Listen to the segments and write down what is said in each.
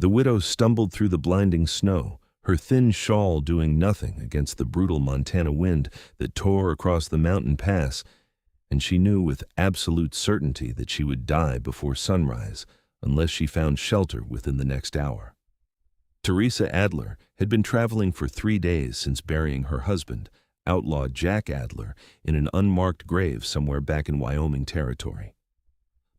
The widow stumbled through the blinding snow, her thin shawl doing nothing against the brutal Montana wind that tore across the mountain pass, and she knew with absolute certainty that she would die before sunrise unless she found shelter within the next hour. Theresa Adler had been traveling for 3 days since burying her husband, Outlaw Jack Adler, in an unmarked grave somewhere back in Wyoming territory.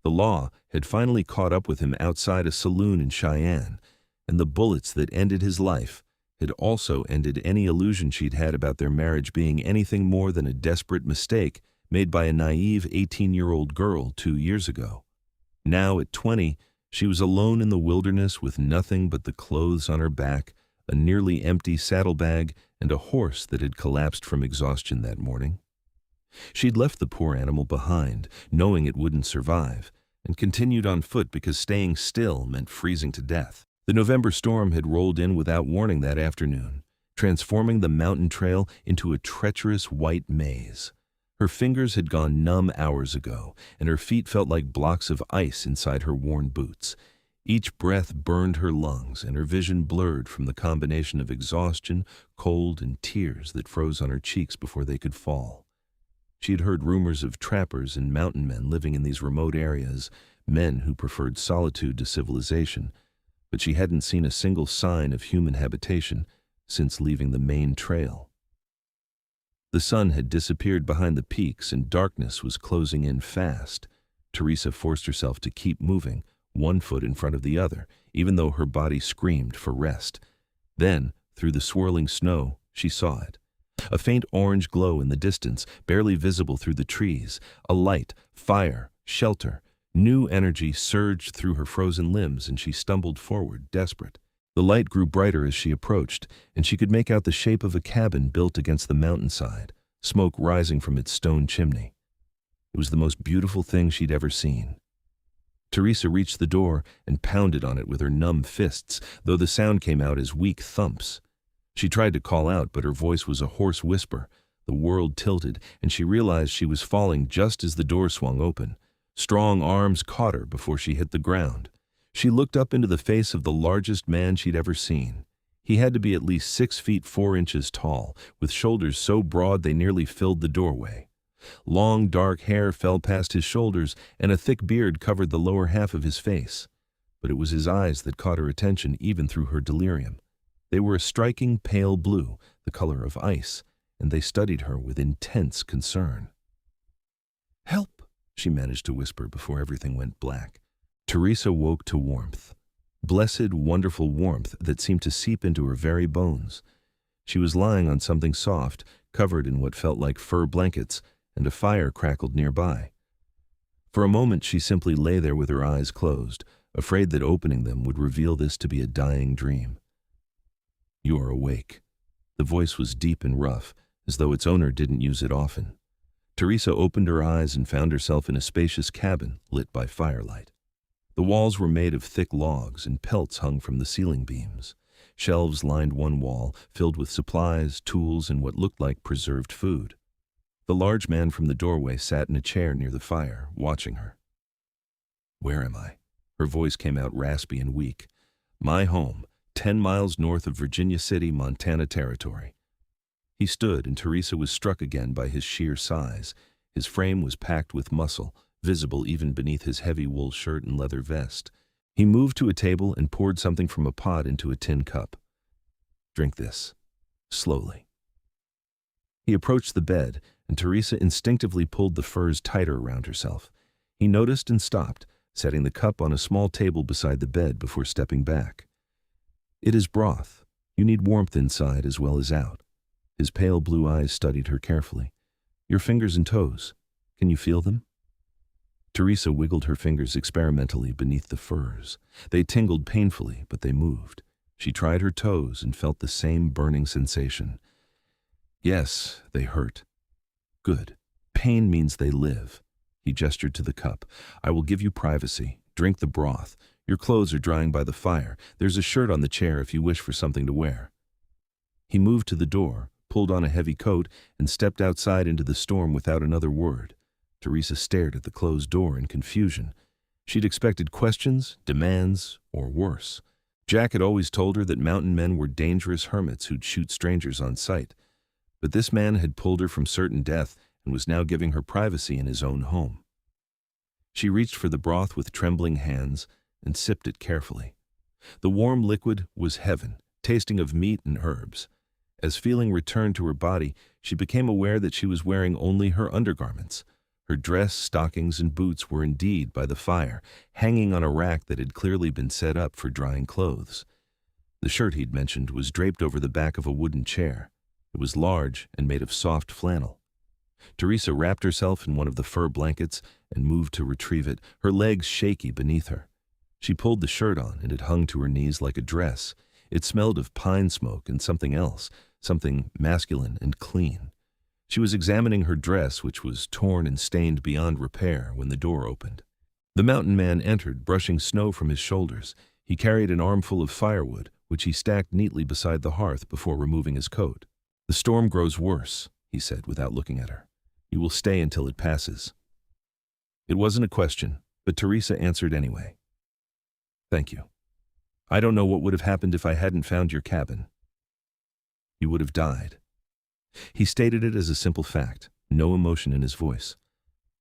The law had finally caught up with him outside a saloon in Cheyenne, and the bullets that ended his life had also ended any illusion she'd had about their marriage being anything more than a desperate mistake made by a naive 18-year-old girl 2 years ago. Now, at 20, she was alone in the wilderness with nothing but the clothes on her back, a nearly empty saddlebag, and a horse that had collapsed from exhaustion that morning. She'd left the poor animal behind, knowing it wouldn't survive, and continued on foot because staying still meant freezing to death. The November storm had rolled in without warning that afternoon, transforming the mountain trail into a treacherous white maze. Her fingers had gone numb hours ago, and her feet felt like blocks of ice inside her worn boots. Each breath burned her lungs, and her vision blurred from the combination of exhaustion, cold, and tears that froze on her cheeks before they could fall. She had heard rumors of trappers and mountain men living in these remote areas, men who preferred solitude to civilization, but she hadn't seen a single sign of human habitation since leaving the main trail. The sun had disappeared behind the peaks and darkness was closing in fast. Theresa forced herself to keep moving, one foot in front of the other, even though her body screamed for rest. Then, through the swirling snow, she saw it. A faint orange glow in the distance, barely visible through the trees. A light, fire, shelter. New energy surged through her frozen limbs, and she stumbled forward, desperate. The light grew brighter as she approached, and she could make out the shape of a cabin built against the mountainside, smoke rising from its stone chimney. It was the most beautiful thing she'd ever seen. Theresa reached the door and pounded on it with her numb fists, though the sound came out as weak thumps. She tried to call out, but her voice was a hoarse whisper. The world tilted, and she realized she was falling just as the door swung open. Strong arms caught her before she hit the ground. She looked up into the face of the largest man she'd ever seen. He had to be at least 6 feet 4 inches tall, with shoulders so broad they nearly filled the doorway. Long, dark hair fell past his shoulders, and a thick beard covered the lower half of his face. But it was his eyes that caught her attention even through her delirium. They were a striking pale blue, the color of ice, and they studied her with intense concern. "Help!" she managed to whisper before everything went black. Theresa woke to warmth. Blessed, wonderful warmth that seemed to seep into her very bones. She was lying on something soft, covered in what felt like fur blankets, and a fire crackled nearby. For a moment she simply lay there with her eyes closed, afraid that opening them would reveal this to be a dying dream. "You are awake." The voice was deep and rough, as though its owner didn't use it often. Theresa opened her eyes and found herself in a spacious cabin lit by firelight. The walls were made of thick logs, and pelts hung from the ceiling beams. Shelves lined one wall, filled with supplies, tools, and what looked like preserved food. The large man from the doorway sat in a chair near the fire, watching her. "Where am I?" Her voice came out raspy and weak. "My home, 10 miles north of Virginia City, Montana territory." He stood, and Theresa was struck again by his sheer size. His frame was packed with muscle, visible even beneath his heavy wool shirt and leather vest. He moved to a table and poured something from a pot into a tin cup. "Drink this, slowly." He approached the bed, and Theresa instinctively pulled the furs tighter around herself. He noticed and stopped, setting the cup on a small table beside the bed before stepping back. "It is broth. You need warmth inside as well as out." His pale blue eyes studied her carefully. "Your fingers and toes. Can you feel them?" Theresa wiggled her fingers experimentally beneath the furs. They tingled painfully, but they moved. She tried her toes and felt the same burning sensation. "Yes, they hurt." "Good. Pain means they live." He gestured to the cup. "I will give you privacy. Drink the broth. Your clothes are drying by the fire. There's a shirt on the chair if you wish for something to wear." He moved to the door, pulled on a heavy coat, and stepped outside into the storm without another word. Theresa stared at the closed door in confusion. She'd expected questions, demands, or worse. Jack had always told her that mountain men were dangerous hermits who'd shoot strangers on sight, but this man had pulled her from certain death and was now giving her privacy in his own home. She reached for the broth with trembling hands and sipped it carefully. The warm liquid was heaven, tasting of meat and herbs. As feeling returned to her body, she became aware that she was wearing only her undergarments. Her dress, stockings, and boots were indeed by the fire, hanging on a rack that had clearly been set up for drying clothes. The shirt he'd mentioned was draped over the back of a wooden chair. It was large and made of soft flannel. Theresa wrapped herself in one of the fur blankets and moved to retrieve it, her legs shaky beneath her. She pulled the shirt on, and it hung to her knees like a dress. It smelled of pine smoke and something else, something masculine and clean. She was examining her dress, which was torn and stained beyond repair, when the door opened. The mountain man entered, brushing snow from his shoulders. He carried an armful of firewood, which he stacked neatly beside the hearth before removing his coat. "The storm grows worse," he said without looking at her. "You will stay until it passes." It wasn't a question, but Theresa answered anyway. "Thank you. I don't know what would have happened if I hadn't found your cabin." "You would have died." He stated it as a simple fact, no emotion in his voice.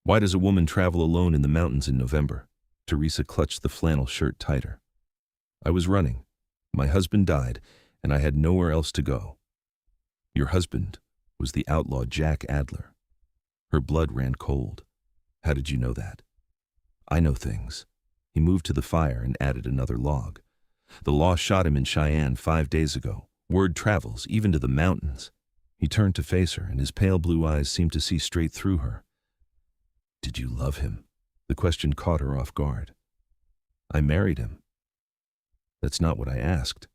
"Why does a woman travel alone in the mountains in November?" Theresa clutched the flannel shirt tighter. "I was running. My husband died, and I had nowhere else to go." "Your husband was the outlaw Jack Adler." Her blood ran cold. "How did you know that?" "I know things." He moved to the fire and added another log. "The law shot him in Cheyenne 5 days ago. Word travels, even to the mountains." He turned to face her, and his pale blue eyes seemed to see straight through her. "Did you love him?" The question caught her off guard. "I married him." "That's not what I asked."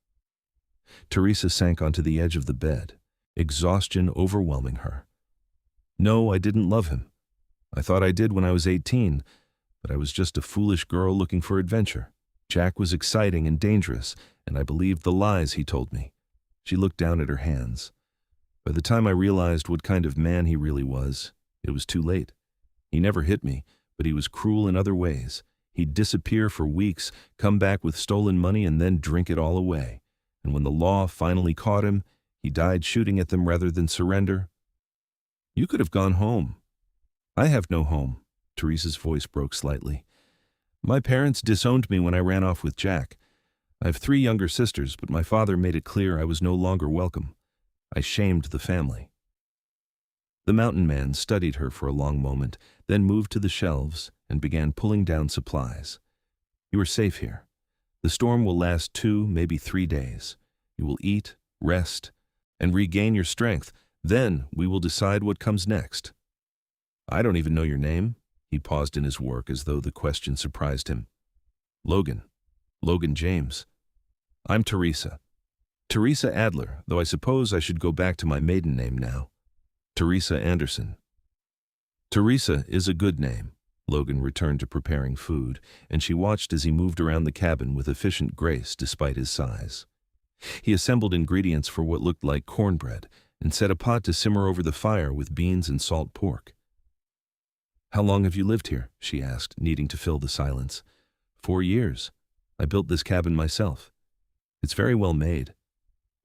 Theresa sank onto the edge of the bed, exhaustion overwhelming her. "No, I didn't love him. I thought I did when I was 18, but I was just a foolish girl looking for adventure. Jack was exciting and dangerous, and I believed the lies he told me." She looked down at her hands. "By the time I realized what kind of man he really was, it was too late. He never hit me, but he was cruel in other ways. He'd disappear for weeks, come back with stolen money, and then drink it all away. And when the law finally caught him, he died shooting at them rather than surrender." "You could have gone home." "I have no home." Theresa's voice broke slightly. "My parents disowned me when I ran off with Jack. I have 3 younger sisters, but my father made it clear I was no longer welcome. I shamed the family." The mountain man studied her for a long moment, then moved to the shelves and began pulling down supplies. "You are safe here. The storm will last 2, maybe 3 days. You will eat, rest, and regain your strength. Then we will decide what comes next." "I don't even know your name." He paused in his work as though the question surprised him. "Logan. Logan James. I'm Theresa. Theresa Adler, though I suppose I should go back to my maiden name now. Theresa Anderson." "Theresa is a good name." Logan returned to preparing food, and she watched as he moved around the cabin with efficient grace despite his size. He assembled ingredients for what looked like cornbread and set a pot to simmer over the fire with beans and salt pork. "How long have you lived here?" she asked, needing to fill the silence. 4 years. I built this cabin myself. It's very well made.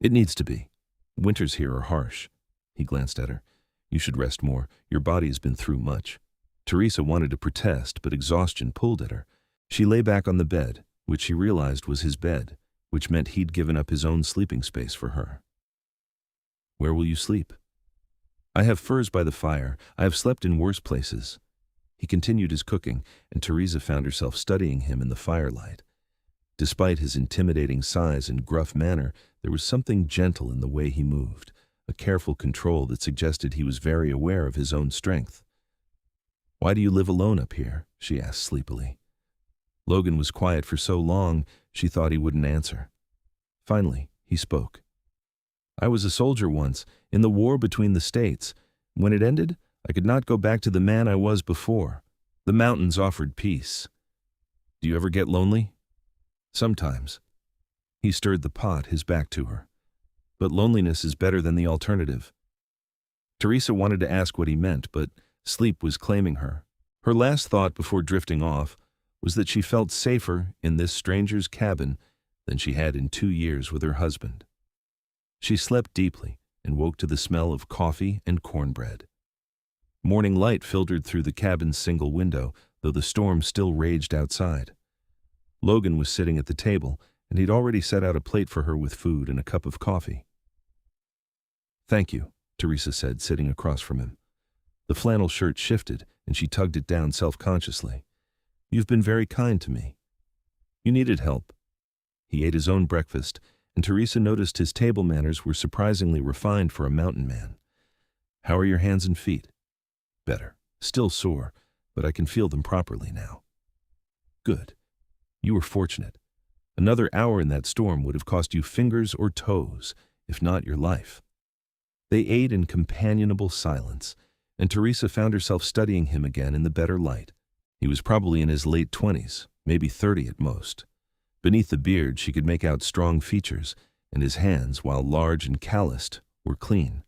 It needs to be. Winters here are harsh." He glanced at her. "You should rest more. Your body has been through much." Theresa wanted to protest, but exhaustion pulled at her. She lay back on the bed, which she realized was his bed, which meant he'd given up his own sleeping space for her. "Where will you sleep?" "I have furs by the fire. I have slept in worse places." He continued his cooking, and Theresa found herself studying him in the firelight. Despite his intimidating size and gruff manner, there was something gentle in the way he moved, a careful control that suggested he was very aware of his own strength. "Why do you live alone up here?" she asked sleepily. Logan was quiet for so long, she thought he wouldn't answer. Finally, he spoke. "I was a soldier once, in the war between the states. When it ended, I could not go back to the man I was before. The mountains offered peace." "Do you ever get lonely?" "Sometimes." He stirred the pot, his back to her. "But loneliness is better than the alternative." Theresa wanted to ask what he meant, but sleep was claiming her. Her last thought before drifting off was that she felt safer in this stranger's cabin than she had in 2 years with her husband. She slept deeply and woke to the smell of coffee and cornbread. Morning light filtered through the cabin's single window, though the storm still raged outside. Logan was sitting at the table, and he'd already set out a plate for her with food and a cup of coffee. "Thank you," Theresa said, sitting across from him. The flannel shirt shifted, and she tugged it down self-consciously. "You've been very kind to me." "You needed help." He ate his own breakfast, and Theresa noticed his table manners were surprisingly refined for a mountain man. "How are your hands and feet?" "Better. Still sore, but I can feel them properly now." "Good. You were fortunate. Another hour in that storm would have cost you fingers or toes, if not your life." They ate in companionable silence, and Theresa found herself studying him again in the better light. He was probably in his late 20s, maybe 30 at most. Beneath the beard she could make out strong features, and his hands, while large and calloused, were clean.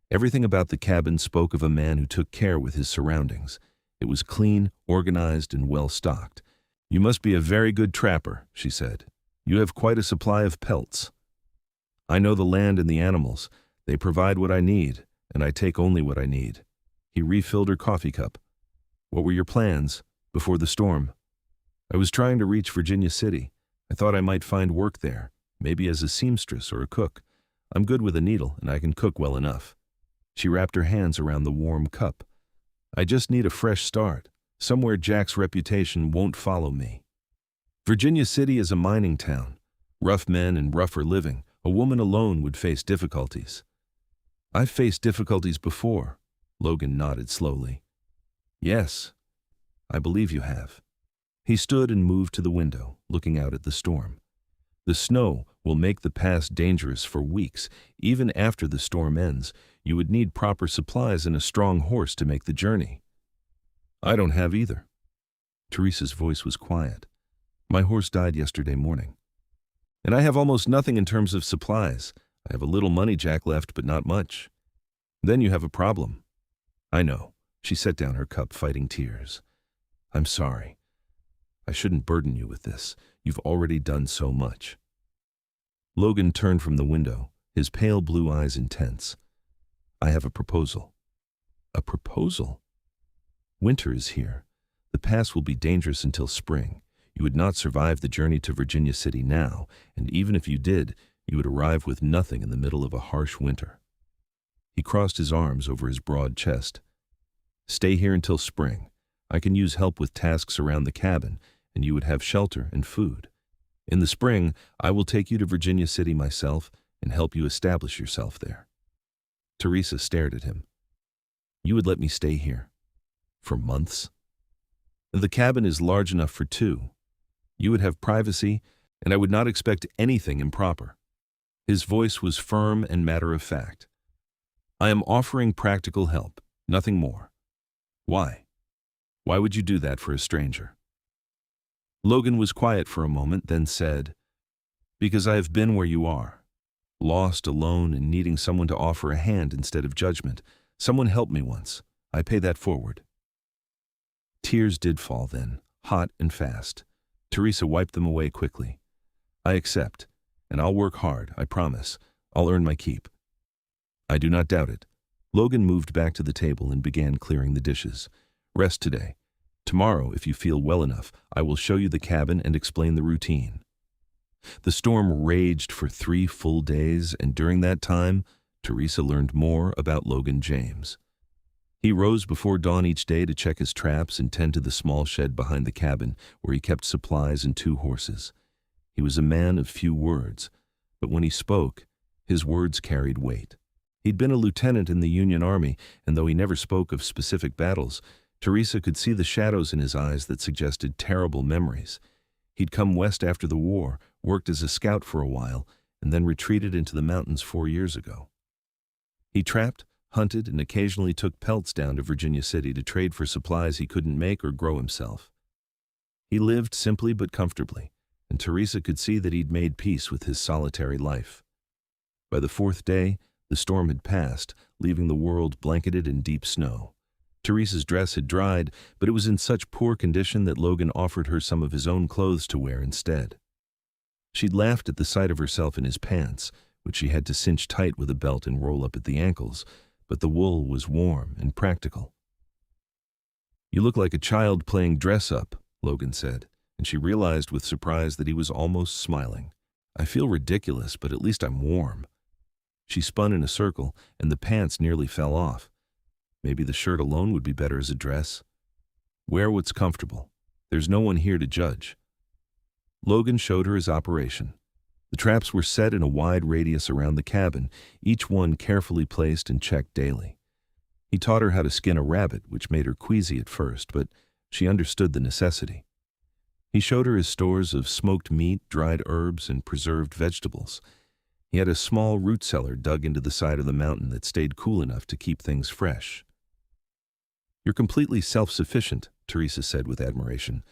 Everything about the cabin spoke of a man who took care with his surroundings. It was clean, organized, and well-stocked. "You must be a very good trapper," she said. "You have quite a supply of pelts." "I know the land and the animals. They provide what I need, and I take only what I need." He refilled her coffee cup. "What were your plans before the storm?" "I was trying to reach Virginia City. I thought I might find work there, maybe as a seamstress or a cook. I'm good with a needle, and I can cook well enough." She wrapped her hands around the warm cup. "I just need a fresh start, somewhere Jack's reputation won't follow me." "Virginia City is a mining town. Rough men and rougher living. A woman alone would face difficulties." "I've faced difficulties before," Logan nodded slowly. "Yes, I believe you have." He stood and moved to the window, looking out at the storm. "The snow will make the pass dangerous for weeks. Even after the storm ends, you would need proper supplies and a strong horse to make the journey." "I don't have either." Theresa's voice was quiet. "My horse died yesterday morning. And I have almost nothing in terms of supplies. I have a little money Jack left, but not much." "Then you have a problem." "I know." She set down her cup, fighting tears. "I'm sorry. I shouldn't burden you with this. You've already done so much." Logan turned from the window, his pale blue eyes intense. "I have a proposal." "A proposal?" "Winter is here. The pass will be dangerous until spring. You would not survive the journey to Virginia City now, and even if you did, you would arrive with nothing in the middle of a harsh winter." He crossed his arms over his broad chest. "Stay here until spring. I can use help with tasks around the cabin, and you would have shelter and food. In the spring, I will take you to Virginia City myself and help you establish yourself there." Theresa stared at him. "You would let me stay here? For months?" "The cabin is large enough for 2. You would have privacy, and I would not expect anything improper." His voice was firm and matter-of-fact. "I am offering practical help, nothing more." "Why? Why would you do that for a stranger?" Logan was quiet for a moment, then said, "Because I have been where you are. Lost, alone, and needing someone to offer a hand instead of judgment. Someone helped me once. I pay that forward." Tears did fall then, hot and fast. Theresa wiped them away quickly. "I accept, and I'll work hard, I promise. I'll earn my keep." "I do not doubt it." Logan moved back to the table and began clearing the dishes. "Rest today. Tomorrow, if you feel well enough, I will show you the cabin and explain the routine." The storm raged for 3 full days, and during that time, Theresa learned more about Logan James. He rose before dawn each day to check his traps and tend to the small shed behind the cabin where he kept supplies and 2 horses. He was a man of few words, but when he spoke, his words carried weight. He'd been a lieutenant in the Union Army, and though he never spoke of specific battles, Theresa could see the shadows in his eyes that suggested terrible memories. He'd come west after the war, worked as a scout for a while, and then retreated into the mountains 4 years ago. He trapped, hunted, and occasionally took pelts down to Virginia City to trade for supplies he couldn't make or grow himself. He lived simply but comfortably, and Theresa could see that he'd made peace with his solitary life. By the 4th day, the storm had passed, leaving the world blanketed in deep snow. Theresa's dress had dried, but it was in such poor condition that Logan offered her some of his own clothes to wear instead. She'd laughed at the sight of herself in his pants, which she had to cinch tight with a belt and roll up at the ankles, but the wool was warm and practical. "You look like a child playing dress-up," Logan said, and she realized with surprise that he was almost smiling. "I feel ridiculous, but at least I'm warm." She spun in a circle, and the pants nearly fell off. Maybe the shirt alone would be better as a dress. "Wear what's comfortable. There's no one here to judge." Logan showed her his operation. The traps were set in a wide radius around the cabin, each one carefully placed and checked daily. He taught her how to skin a rabbit, which made her queasy at first, but she understood the necessity. He showed her his stores of smoked meat, dried herbs, and preserved vegetables. He had a small root cellar dug into the side of the mountain that stayed cool enough to keep things fresh. "You're completely self-sufficient," Theresa said with admiration.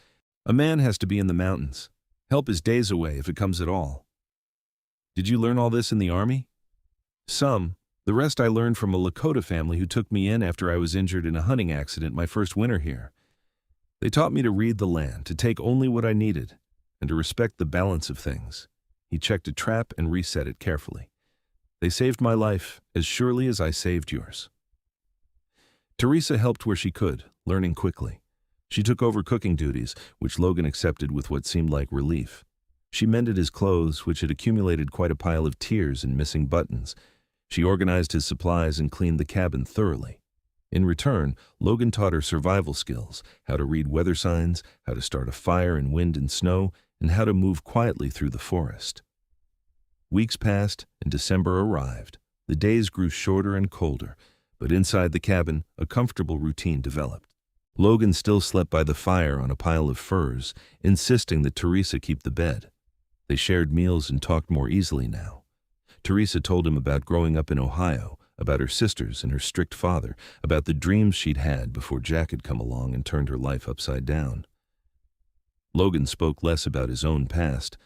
"A man has to be in the mountains. Help is days away if it comes at all." "Did you learn all this in the army?" "Some. The rest I learned from a Lakota family who took me in after I was injured in a hunting accident my first winter here. They taught me to read the land, to take only what I needed, and to respect the balance of things." He checked a trap and reset it carefully. "They saved my life as surely as I saved yours." Theresa helped where she could, learning quickly. She took over cooking duties, which Logan accepted with what seemed like relief. She mended his clothes, which had accumulated quite a pile of tears and missing buttons. She organized his supplies and cleaned the cabin thoroughly. In return, Logan taught her survival skills, how to read weather signs, how to start a fire in wind and snow, and how to move quietly through the forest. Weeks passed, and December arrived. The days grew shorter and colder, but inside the cabin, a comfortable routine developed. Logan still slept by the fire on a pile of furs, insisting that Theresa keep the bed. They shared meals and talked more easily now. Theresa told him about growing up in Ohio, about her sisters and her strict father, about the dreams she'd had before Jack had come along and turned her life upside down. Logan spoke less about his own past,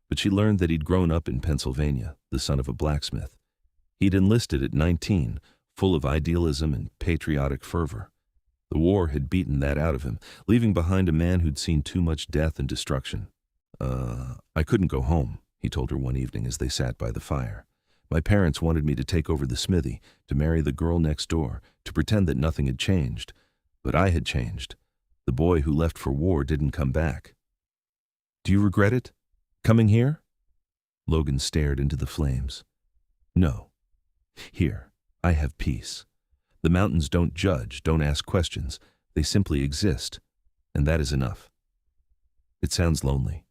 but she learned that he'd grown up in Pennsylvania, the son of a blacksmith. He'd enlisted at 19, full of idealism and patriotic fervor. The war had beaten that out of him, leaving behind a man who'd seen too much death and destruction. I couldn't go home," he told her one evening as they sat by the fire. "My parents wanted me to take over the smithy, to marry the girl next door, to pretend that nothing had changed. But I had changed. The boy who left for war didn't come back." "Do you regret it? Coming here?" Logan stared into the flames. "No. Here, I have peace. The mountains don't judge, don't ask questions. They simply exist, and that is enough." "It sounds lonely."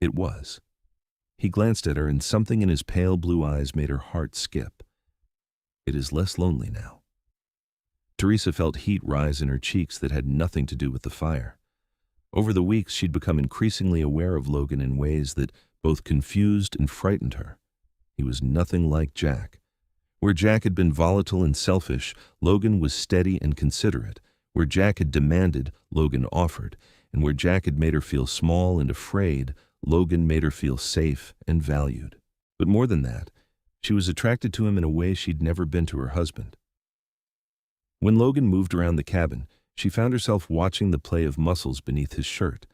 It was. He glanced at her, and something in his pale blue eyes made her heart skip. "It is less lonely now." Theresa felt heat rise in her cheeks that had nothing to do with the fire. Over the weeks, she'd become increasingly aware of Logan in ways that both confused and frightened her. He was nothing like Jack. Where Jack had been volatile and selfish, Logan was steady and considerate. Where Jack had demanded, Logan offered. And where Jack had made her feel small and afraid, Logan made her feel safe and valued. But more than that, she was attracted to him in a way she'd never been to her husband. When Logan moved around the cabin, she found herself watching the play of muscles beneath his shirt.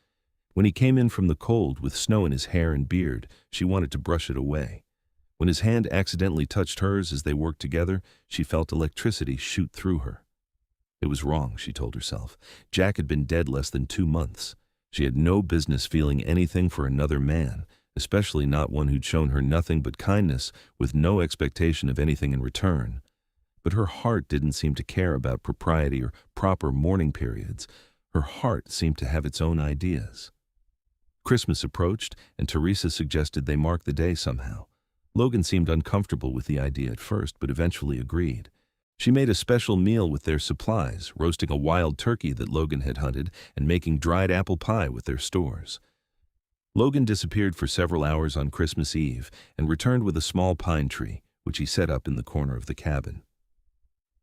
When he came in from the cold with snow in his hair and beard, she wanted to brush it away. When his hand accidentally touched hers as they worked together, she felt electricity shoot through her. It was wrong, she told herself. Jack had been dead less than 2 months. She had no business feeling anything for another man, especially not one who'd shown her nothing but kindness with no expectation of anything in return. But her heart didn't seem to care about propriety or proper mourning periods. Her heart seemed to have its own ideas. Christmas approached, and Theresa suggested they mark the day somehow. Logan seemed uncomfortable with the idea at first, but eventually agreed. She made a special meal with their supplies, roasting a wild turkey that Logan had hunted and making dried apple pie with their stores. Logan disappeared for several hours on Christmas Eve and returned with a small pine tree, which he set up in the corner of the cabin.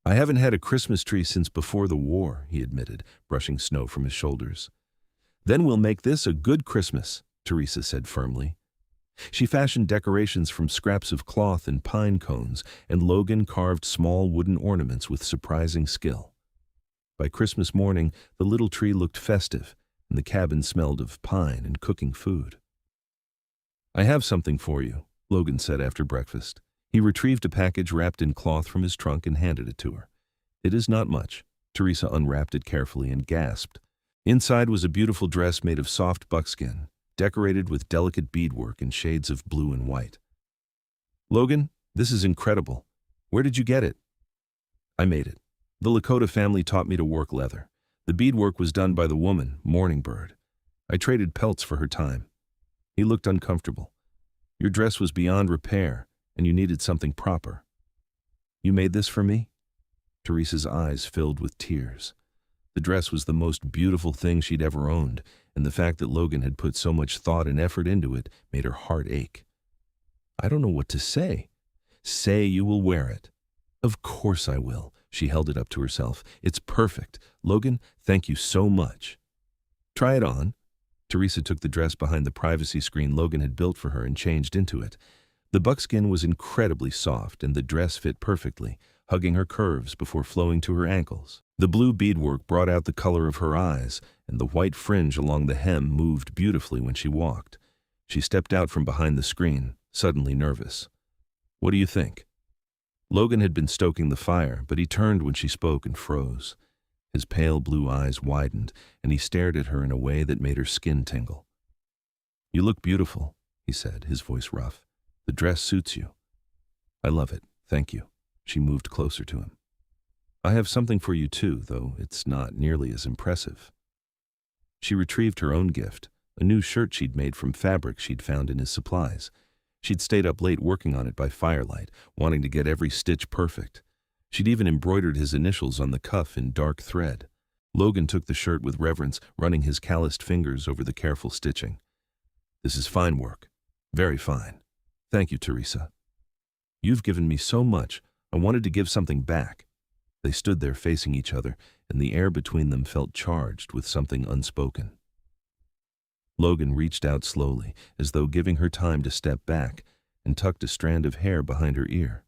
"I haven't had a Christmas tree since before the war," he admitted, brushing snow from his shoulders. "Then we'll make this a good Christmas," Theresa said firmly. She fashioned decorations from scraps of cloth and pine cones, and Logan carved small wooden ornaments with surprising skill. By Christmas morning, the little tree looked festive, and the cabin smelled of pine and cooking food. I have something for you, Logan said after breakfast. He retrieved a package wrapped in cloth from his trunk and handed it to her. It is not much. Theresa unwrapped it carefully and gasped. Inside was a beautiful dress made of soft buckskin, decorated with delicate beadwork in shades of blue and white. Logan, this is incredible. Where did you get it? I made it. The Lakota family taught me to work leather. The beadwork was done by the woman, Morning Bird. I traded pelts for her time. He looked uncomfortable. Your dress was beyond repair, and you needed something proper. You made this for me? Theresa's eyes filled with tears. The dress was the most beautiful thing she'd ever owned, and the fact that Logan had put so much thought and effort into it made her heart ache. I don't know what to say. Say you will wear it. Of course I will. She held it up to herself. It's perfect. Logan, thank you so much. Try it on. Theresa took the dress behind the privacy screen Logan had built for her and changed into it. The buckskin was incredibly soft, and the dress fit perfectly, hugging her curves before flowing to her ankles. The blue beadwork brought out the color of her eyes, and the white fringe along the hem moved beautifully when she walked. She stepped out from behind the screen, suddenly nervous. What do you think? Logan had been stoking the fire, but he turned when she spoke and froze. His pale blue eyes widened, and he stared at her in a way that made her skin tingle. You look beautiful, he said, his voice rough. The dress suits you. I love it, thank you. She moved closer to him. I have something for you too, though it's not nearly as impressive. She retrieved her own gift, a new shirt she'd made from fabric she'd found in his supplies. She'd stayed up late working on it by firelight, wanting to get every stitch perfect. She'd even embroidered his initials on the cuff in dark thread. Logan took the shirt with reverence, running his calloused fingers over the careful stitching. This is fine work. Very fine. Thank you, Theresa. You've given me so much. I wanted to give something back. They stood there facing each other, and the air between them felt charged with something unspoken. Logan reached out slowly, as though giving her time to step back, and tucked a strand of hair behind her ear.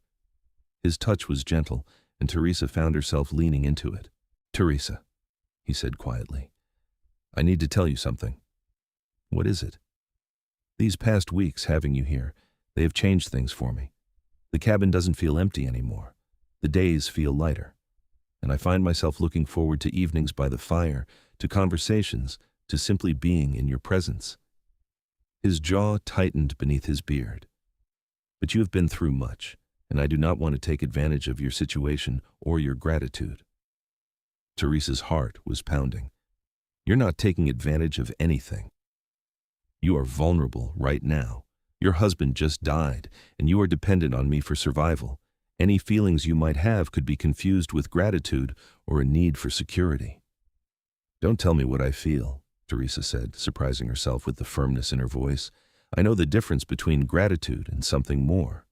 His touch was gentle, and Theresa found herself leaning into it. Theresa, he said quietly, I need to tell you something. What is it? These past weeks having you here, they have changed things for me. The cabin doesn't feel empty anymore. The days feel lighter. And I find myself looking forward to evenings by the fire, to conversations, to simply being in your presence. His jaw tightened beneath his beard. But you have been through much, and I do not want to take advantage of your situation or your gratitude. Theresa's heart was pounding. You're not taking advantage of anything. You are vulnerable right now. Your husband just died, and you are dependent on me for survival. Any feelings you might have could be confused with gratitude or a need for security. Don't tell me what I feel, Theresa said, surprising herself with the firmness in her voice. I know the difference between gratitude and something more.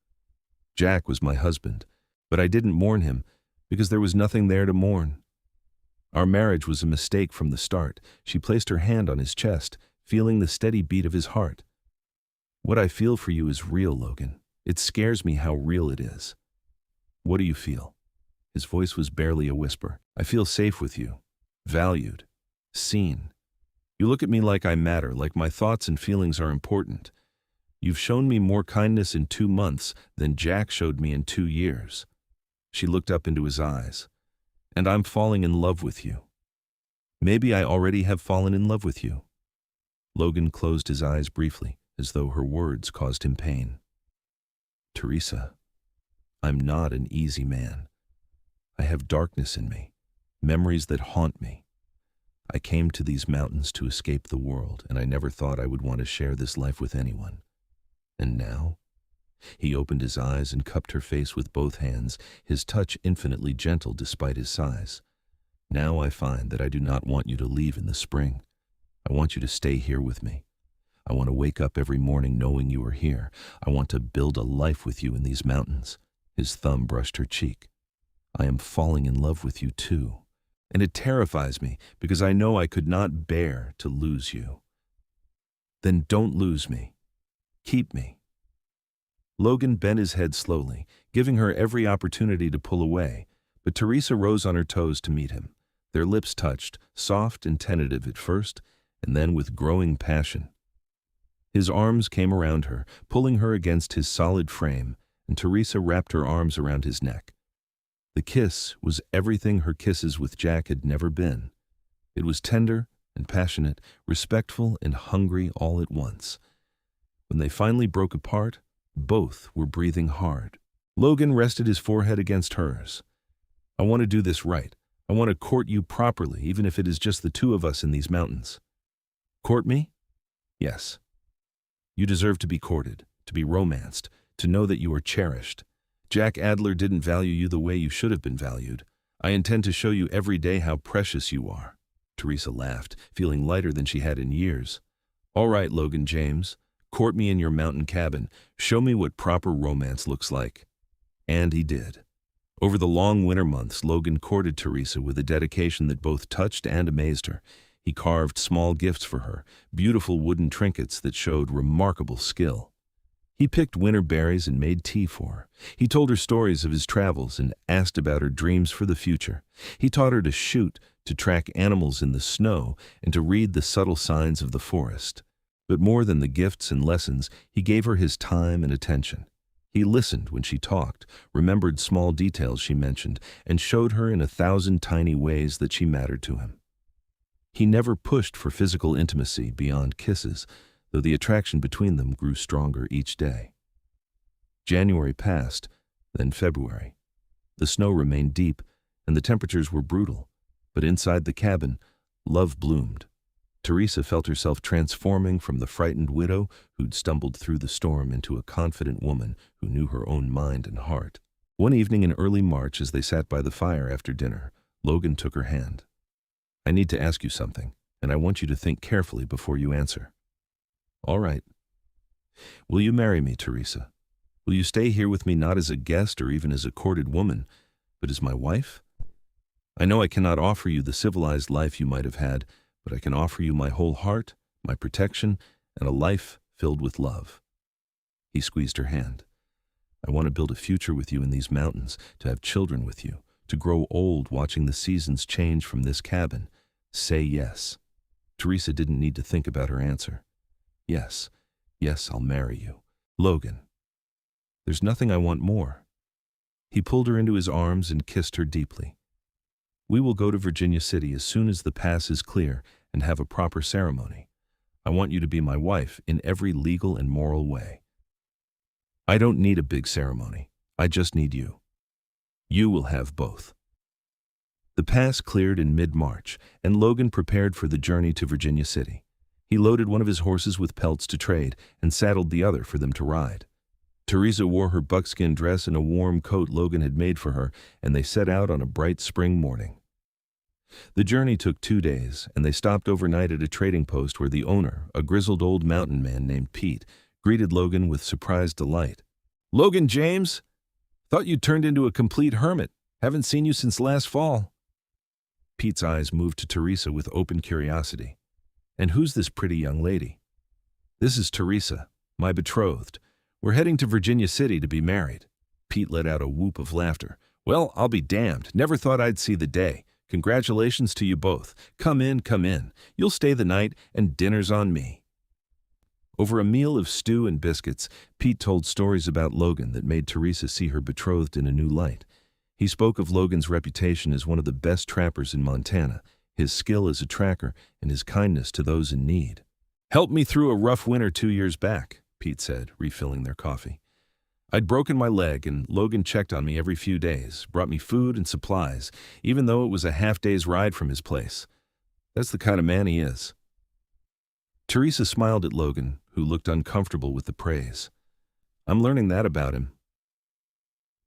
Jack was my husband, but I didn't mourn him because there was nothing there to mourn. Our marriage was a mistake from the start. She placed her hand on his chest, feeling the steady beat of his heart. What I feel for you is real, Logan. It scares me how real it is. What do you feel? His voice was barely a whisper. I feel safe with you, valued, seen. You look at me like I matter, like my thoughts and feelings are important. You've shown me more kindness in 2 months than Jack showed me in 2 years. She looked up into his eyes. And I'm falling in love with you. Maybe I already have fallen in love with you. Logan closed his eyes briefly, as though her words caused him pain. Theresa, I'm not an easy man. I have darkness in me, memories that haunt me. I came to these mountains to escape the world, and I never thought I would want to share this life with anyone. And now? He opened his eyes and cupped her face with both hands, his touch infinitely gentle despite his size. Now I find that I do not want you to leave in the spring. I want you to stay here with me. I want to wake up every morning knowing you are here. I want to build a life with you in these mountains. His thumb brushed her cheek. I am falling in love with you too. And it terrifies me because I know I could not bear to lose you. Then don't lose me. Keep me. Logan bent his head slowly, giving her every opportunity to pull away, but Theresa rose on her toes to meet him. Their lips touched, soft and tentative at first, and then with growing passion. His arms came around her, pulling her against his solid frame, and Theresa wrapped her arms around his neck. The kiss was everything her kisses with Jack had never been. It was tender and passionate, respectful and hungry all at once. When they finally broke apart, both were breathing hard. Logan rested his forehead against hers. "I want to do this right. I want to court you properly, even if it is just the two of us in these mountains." "Court me?" "Yes. You deserve to be courted, to be romanced, to know that you are cherished. Jack Adler didn't value you the way you should have been valued. I intend to show you every day how precious you are." Theresa laughed, feeling lighter than she had in years. "All right, Logan James. Court me in your mountain cabin. Show me what proper romance looks like." And he did. Over the long winter months, Logan courted Theresa with a dedication that both touched and amazed her. He carved small gifts for her, beautiful wooden trinkets that showed remarkable skill. He picked winter berries and made tea for her. He told her stories of his travels and asked about her dreams for the future. He taught her to shoot, to track animals in the snow, and to read the subtle signs of the forest. But more than the gifts and lessons, he gave her his time and attention. He listened when she talked, remembered small details she mentioned, and showed her in 1,000 tiny ways that she mattered to him. He never pushed for physical intimacy beyond kisses, though the attraction between them grew stronger each day. January passed, then February. The snow remained deep, and the temperatures were brutal, but inside the cabin, love bloomed. Theresa felt herself transforming from the frightened widow who'd stumbled through the storm into a confident woman who knew her own mind and heart. One evening in early March, as they sat by the fire after dinner, Logan took her hand. "I need to ask you something, and I want you to think carefully before you answer." "All right." "Will you marry me, Theresa? Will you stay here with me not as a guest or even as a courted woman, but as my wife? I know I cannot offer you the civilized life you might have had, but I can offer you my whole heart, my protection, and a life filled with love." He squeezed her hand. "I want to build a future with you in these mountains, to have children with you, to grow old watching the seasons change from this cabin. Say yes." Theresa didn't need to think about her answer. "Yes, yes, I'll marry you. Logan. There's nothing I want more." He pulled her into his arms and kissed her deeply. "We will go to Virginia City as soon as the pass is clear and have a proper ceremony. I want you to be my wife in every legal and moral way. I don't need a big ceremony. I just need you. You will have both." The pass cleared in mid-March, and Logan prepared for the journey to Virginia City. He loaded one of his horses with pelts to trade and saddled the other for them to ride. Theresa wore her buckskin dress and a warm coat Logan had made for her, and they set out on a bright spring morning. The journey took 2 days, and they stopped overnight at a trading post where the owner, a grizzled old mountain man named Pete, greeted Logan with surprised delight. "Logan James? Thought you'd turned into a complete hermit. Haven't seen you since last fall." Pete's eyes moved to Theresa with open curiosity. "And who's this pretty young lady?" "This is Theresa, my betrothed. We're heading to Virginia City to be married." Pete let out a whoop of laughter. "Well, I'll be damned. Never thought I'd see the day. Congratulations to you both. Come in, come in. You'll stay the night, and dinner's on me." Over a meal of stew and biscuits, Pete told stories about Logan that made Theresa see her betrothed in a new light. He spoke of Logan's reputation as one of the best trappers in Montana, his skill as a tracker, and his kindness to those in need. "Helped me through a rough winter 2 years back," Pete said, refilling their coffee. "I'd broken my leg, and Logan checked on me every few days, brought me food and supplies, even though it was a half-day's ride from his place. That's the kind of man he is." Theresa smiled at Logan, who looked uncomfortable with the praise. "I'm learning that about him."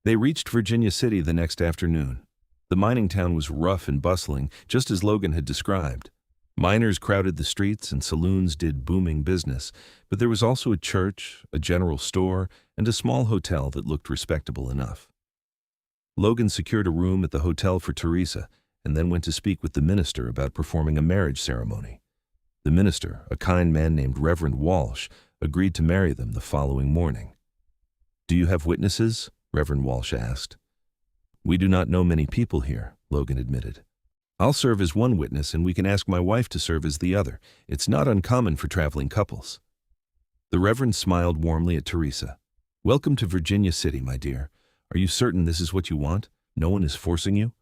They reached Virginia City the next afternoon. The mining town was rough and bustling, just as Logan had described. Miners crowded the streets and saloons did booming business, but there was also a church, a general store, and a small hotel that looked respectable enough. Logan secured a room at the hotel for Theresa and then went to speak with the minister about performing a marriage ceremony. The minister, a kind man named Reverend Walsh, agreed to marry them the following morning. "Do you have witnesses?" Reverend Walsh asked. "We do not know many people here," Logan admitted. "I'll serve as one witness, and we can ask my wife to serve as the other. It's not uncommon for traveling couples." The Reverend smiled warmly at Theresa. "Welcome to Virginia City, my dear. Are you certain this is what you want? No one is forcing you?"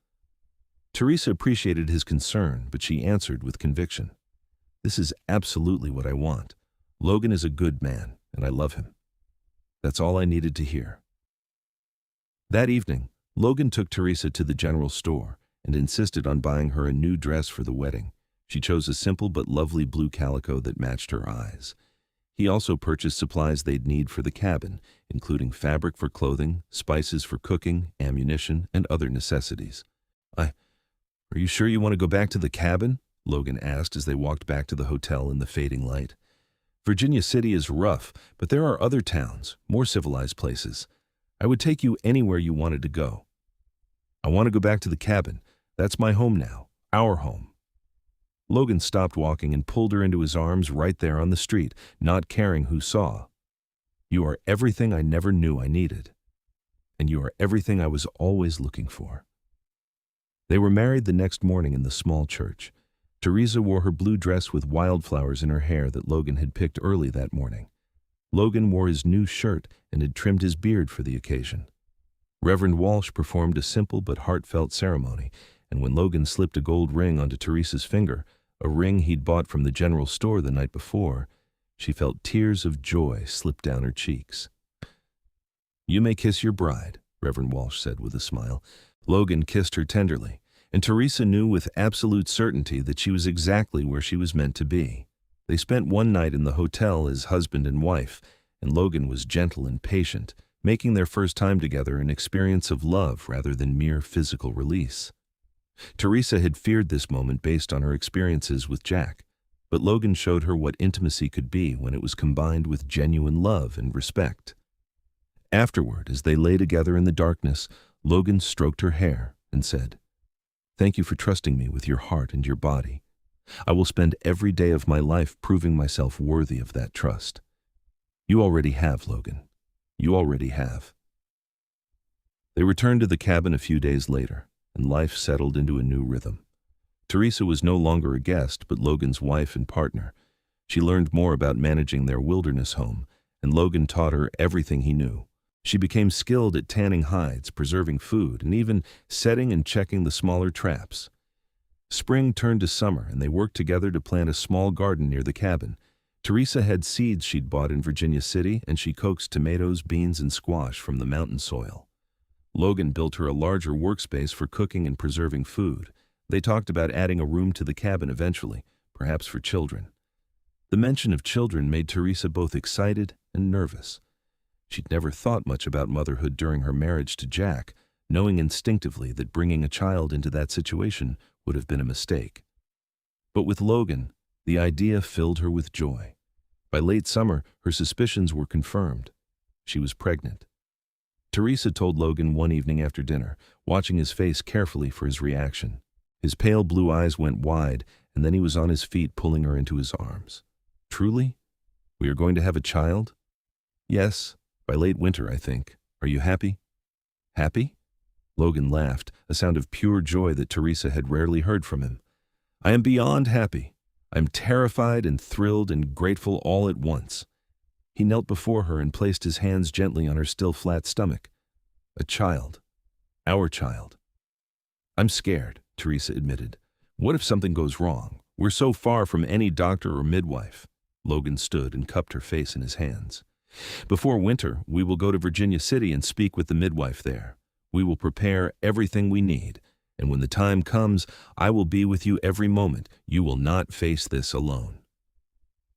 Theresa appreciated his concern, but she answered with conviction. "This is absolutely what I want. Logan is a good man, and I love him." That's all I needed to hear. That evening, Logan took Theresa to the general store and insisted on buying her a new dress for the wedding. She chose a simple but lovely blue calico that matched her eyes. He also purchased supplies they'd need for the cabin, including fabric for clothing, spices for cooking, ammunition, and other necessities. Are you sure you want to go back to the cabin?" Logan asked as they walked back to the hotel in the fading light. "Virginia City is rough, but there are other towns, more civilized places. I would take you anywhere you wanted to go." "I want to go back to the cabin. That's my home now, our home." Logan stopped walking and pulled her into his arms right there on the street, not caring who saw. "You are everything I never knew I needed. And you are everything I was always looking for." They were married the next morning in the small church. Theresa wore her blue dress with wildflowers in her hair that Logan had picked early that morning. Logan wore his new shirt and had trimmed his beard for the occasion. Reverend Walsh performed a simple but heartfelt ceremony, and when Logan slipped a gold ring onto Theresa's finger, a ring he'd bought from the general store the night before, she felt tears of joy slip down her cheeks. "You may kiss your bride," Reverend Walsh said with a smile. Logan kissed her tenderly, and Theresa knew with absolute certainty that she was exactly where she was meant to be. They spent one night in the hotel as husband and wife, and Logan was gentle and patient, making their first time together an experience of love rather than mere physical release. Theresa had feared this moment based on her experiences with Jack, but Logan showed her what intimacy could be when it was combined with genuine love and respect. Afterward, as they lay together in the darkness, Logan stroked her hair and said, "Thank you for trusting me with your heart and your body. I will spend every day of my life proving myself worthy of that trust. You already have, Logan. You already have." They returned to the cabin a few days later, and life settled into a new rhythm. Theresa was no longer a guest, but Logan's wife and partner. She learned more about managing their wilderness home, and Logan taught her everything he knew. She became skilled at tanning hides, preserving food, and even setting and checking the smaller traps. Spring turned to summer, and they worked together to plant a small garden near the cabin. Theresa had seeds she'd bought in Virginia City, and she coaxed tomatoes, beans, and squash from the mountain soil. Logan built her a larger workspace for cooking and preserving food. They talked about adding a room to the cabin eventually, perhaps for children. The mention of children made Theresa both excited and nervous. She'd never thought much about motherhood during her marriage to Jack, knowing instinctively that bringing a child into that situation would have been a mistake. But with Logan, the idea filled her with joy. By late summer, her suspicions were confirmed. She was pregnant. Theresa told Logan one evening after dinner, watching his face carefully for his reaction. His pale blue eyes went wide, and then he was on his feet pulling her into his arms. "Truly? We are going to have a child?" "Yes, by late winter, I think. Are you happy?" "Happy?" Logan laughed, a sound of pure joy that Theresa had rarely heard from him. "I am beyond happy. I'm terrified and thrilled and grateful all at once." He knelt before her and placed his hands gently on her still flat stomach. "A child. Our child." "I'm scared," Theresa admitted. "What if something goes wrong? We're so far from any doctor or midwife." Logan stood and cupped her face in his hands. "Before winter, we will go to Virginia City and speak with the midwife there. We will prepare everything we need, and when the time comes, I will be with you every moment. You will not face this alone."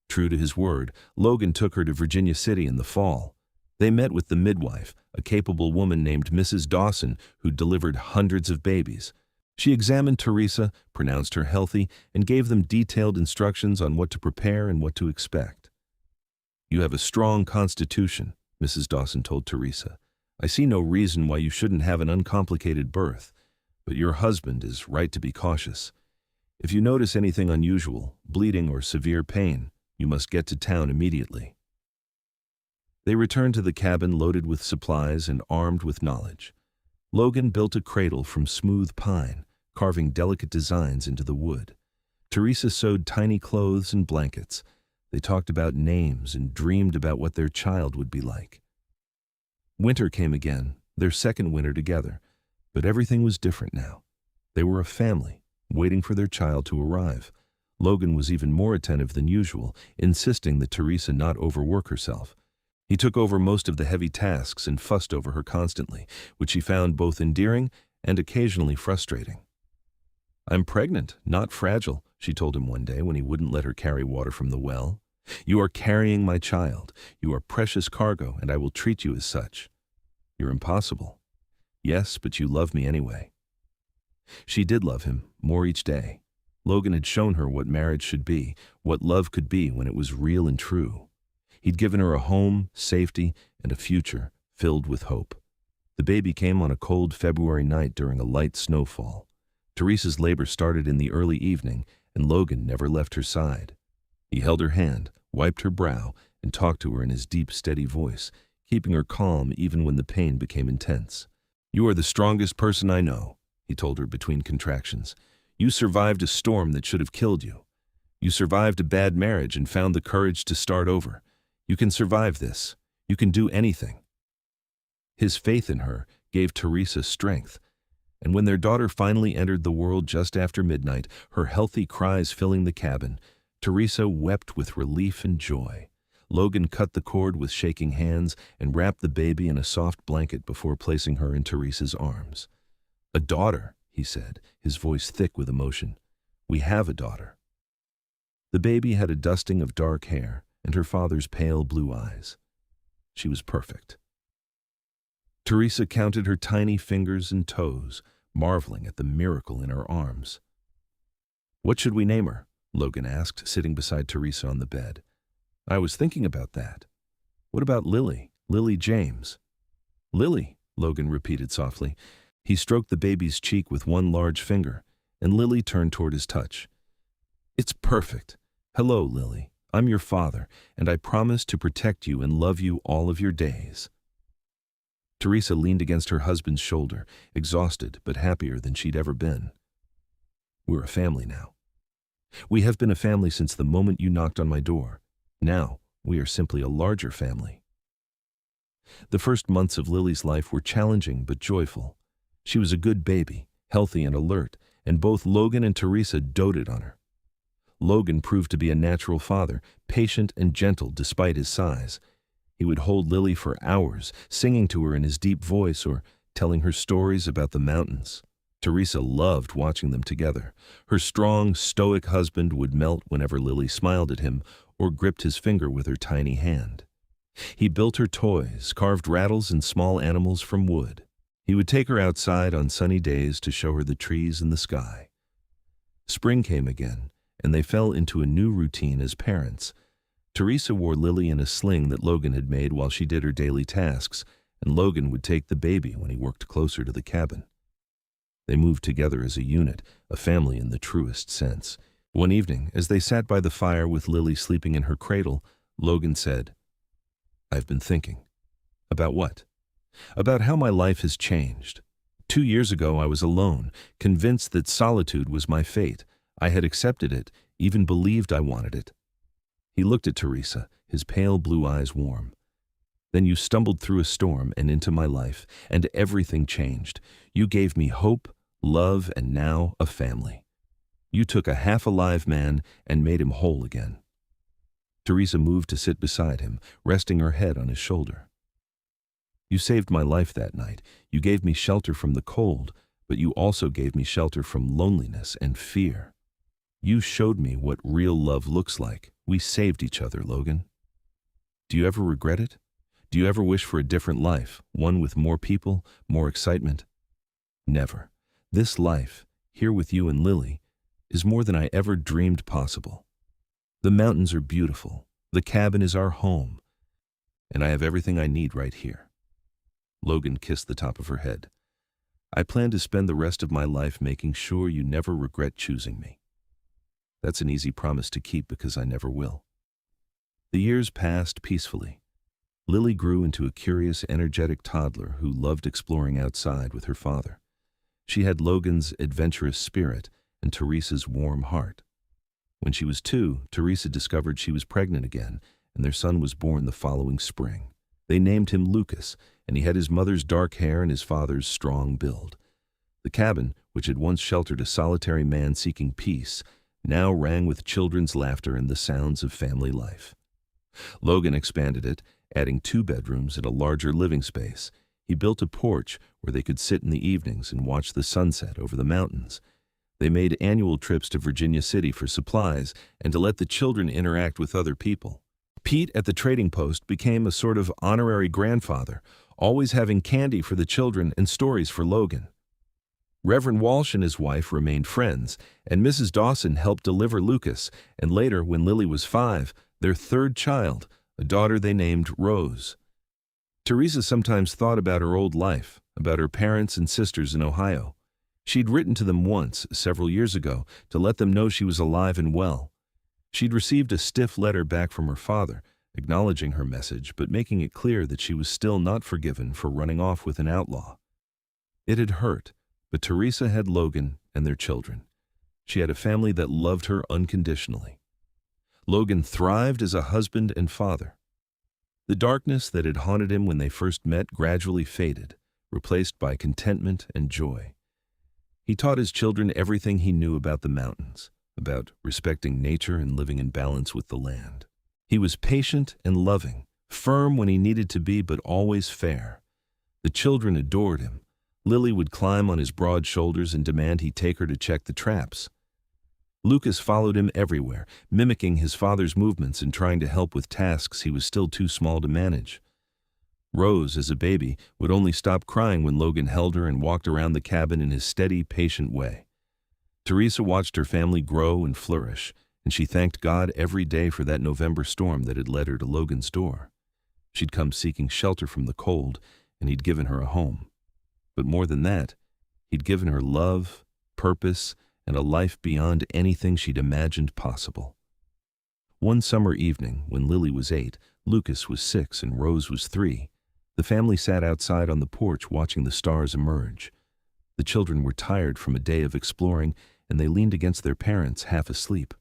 True to his word, Logan took her to Virginia City in the fall. They met with the midwife, a capable woman named Mrs. Dawson, who delivered hundreds of babies. She examined Theresa, pronounced her healthy, and gave them detailed instructions on what to prepare and what to expect. "You have a strong constitution," Mrs. Dawson told Theresa. "I see no reason why you shouldn't have an uncomplicated birth, but your husband is right to be cautious. If you notice anything unusual, bleeding or severe pain, you must get to town immediately." They returned to the cabin loaded with supplies and armed with knowledge. Logan built a cradle from smooth pine, carving delicate designs into the wood. Theresa sewed tiny clothes and blankets. They talked about names and dreamed about what their child would be like. Winter came again, their second winter together, but everything was different now. They were a family, waiting for their child to arrive. Logan was even more attentive than usual, insisting that Theresa not overwork herself. He took over most of the heavy tasks and fussed over her constantly, which she found both endearing and occasionally frustrating. "I'm pregnant, not fragile," she told him one day when he wouldn't let her carry water from the well. "You are carrying my child. You are precious cargo, and I will treat you as such." "You're impossible." "Yes, but you love me anyway." She did love him, more each day. Logan had shown her what marriage should be, what love could be when it was real and true. He'd given her a home, safety, and a future filled with hope. The baby came on a cold February night during a light snowfall. Theresa's labor started in the early evening, and Logan never left her side. He held her hand, wiped her brow, and talked to her in his deep, steady voice, keeping her calm even when the pain became intense. "You are the strongest person I know," he told her between contractions. "You survived a storm that should have killed you. You survived a bad marriage and found the courage to start over. You can survive this. You can do anything." His faith in her gave Theresa strength, and when their daughter finally entered the world just after midnight, her healthy cries filling the cabin, Theresa wept with relief and joy. Logan cut the cord with shaking hands and wrapped the baby in a soft blanket before placing her in Theresa's arms. "A daughter," he said, his voice thick with emotion. "We have a daughter." The baby had a dusting of dark hair and her father's pale blue eyes. She was perfect. Theresa counted her tiny fingers and toes, marveling at the miracle in her arms. "What should we name her?" Logan asked, sitting beside Theresa on the bed. "I was thinking about that. What about Lily? Lily James?" "Lily," Logan repeated softly. He stroked the baby's cheek with one large finger, and Lily turned toward his touch. "It's perfect. Hello, Lily. I'm your father, and I promise to protect you and love you all of your days." Theresa leaned against her husband's shoulder, exhausted but happier than she'd ever been. "We're a family now. We have been a family since the moment you knocked on my door. Now, we are simply a larger family." The first months of Lily's life were challenging but joyful. She was a good baby, healthy and alert, and both Logan and Theresa doted on her. Logan proved to be a natural father, patient and gentle despite his size. He would hold Lily for hours, singing to her in his deep voice or telling her stories about the mountains. Theresa loved watching them together. Her strong, stoic husband would melt whenever Lily smiled at him or gripped his finger with her tiny hand. He built her toys, carved rattles and small animals from wood. He would take her outside on sunny days to show her the trees and the sky. Spring came again, and they fell into a new routine as parents. Theresa wore Lily in a sling that Logan had made while she did her daily tasks, and Logan would take the baby when he worked closer to the cabin. They moved together as a unit, a family in the truest sense. One evening, as they sat by the fire with Lily sleeping in her cradle, Logan said, "I've been thinking." "About what?" "About how my life has changed. 2 years ago I was alone, convinced that solitude was my fate. I had accepted it, even believed I wanted it." He looked at Theresa, his pale blue eyes warm. "Then you stumbled through a storm and into my life, and everything changed. You gave me hope, love, and now a family. You took a half-alive man and made him whole again." Theresa moved to sit beside him, resting her head on his shoulder. "You saved my life that night. You gave me shelter from the cold, but you also gave me shelter from loneliness and fear. You showed me what real love looks like. We saved each other, Logan. Do you ever regret it? Do you ever wish for a different life, one with more people, more excitement?" "Never. This life, here with you and Lily, is more than I ever dreamed possible. The mountains are beautiful. The cabin is our home. And I have everything I need right here." Logan kissed the top of her head. "I plan to spend the rest of my life making sure you never regret choosing me." "That's an easy promise to keep because I never will." The years passed peacefully. Lily grew into a curious, energetic toddler who loved exploring outside with her father. She had Logan's adventurous spirit and Theresa's warm heart. When she was 2, Theresa discovered she was pregnant again, and their son was born the following spring. They named him Lucas, and he had his mother's dark hair and his father's strong build. The cabin, which had once sheltered a solitary man seeking peace, now rang with children's laughter and the sounds of family life. Logan expanded it, adding 2 bedrooms and a larger living space. He built a porch where they could sit in the evenings and watch the sunset over the mountains. They made annual trips to Virginia City for supplies and to let the children interact with other people. Pete at the trading post became a sort of honorary grandfather, always having candy for the children and stories for Logan. Reverend Walsh and his wife remained friends, and Mrs. Dawson helped deliver Lucas, and later, when Lily was 5, their 3rd child, a daughter they named Rose. Theresa sometimes thought about her old life, about her parents and sisters in Ohio. She'd written to them once, several years ago, to let them know she was alive and well. She'd received a stiff letter back from her father, acknowledging her message but making it clear that she was still not forgiven for running off with an outlaw. It had hurt, but Theresa had Logan and their children. She had a family that loved her unconditionally. Logan thrived as a husband and father. The darkness that had haunted him when they first met gradually faded, replaced by contentment and joy. He taught his children everything he knew about the mountains, about respecting nature and living in balance with the land. He was patient and loving, firm when he needed to be, but always fair. The children adored him. Lily would climb on his broad shoulders and demand he take her to check the traps. Lucas followed him everywhere, mimicking his father's movements and trying to help with tasks he was still too small to manage. Rose, as a baby, would only stop crying when Logan held her and walked around the cabin in his steady, patient way. Theresa watched her family grow and flourish, and she thanked God every day for that November storm that had led her to Logan's door. She'd come seeking shelter from the cold, and he'd given her a home. But more than that, he'd given her love, purpose, and a life beyond anything she'd imagined possible. One summer evening, when Lily was 8, Lucas was 6, and Rose was 3, the family sat outside on the porch watching the stars emerge. The children were tired from a day of exploring, and they leaned against their parents, half asleep.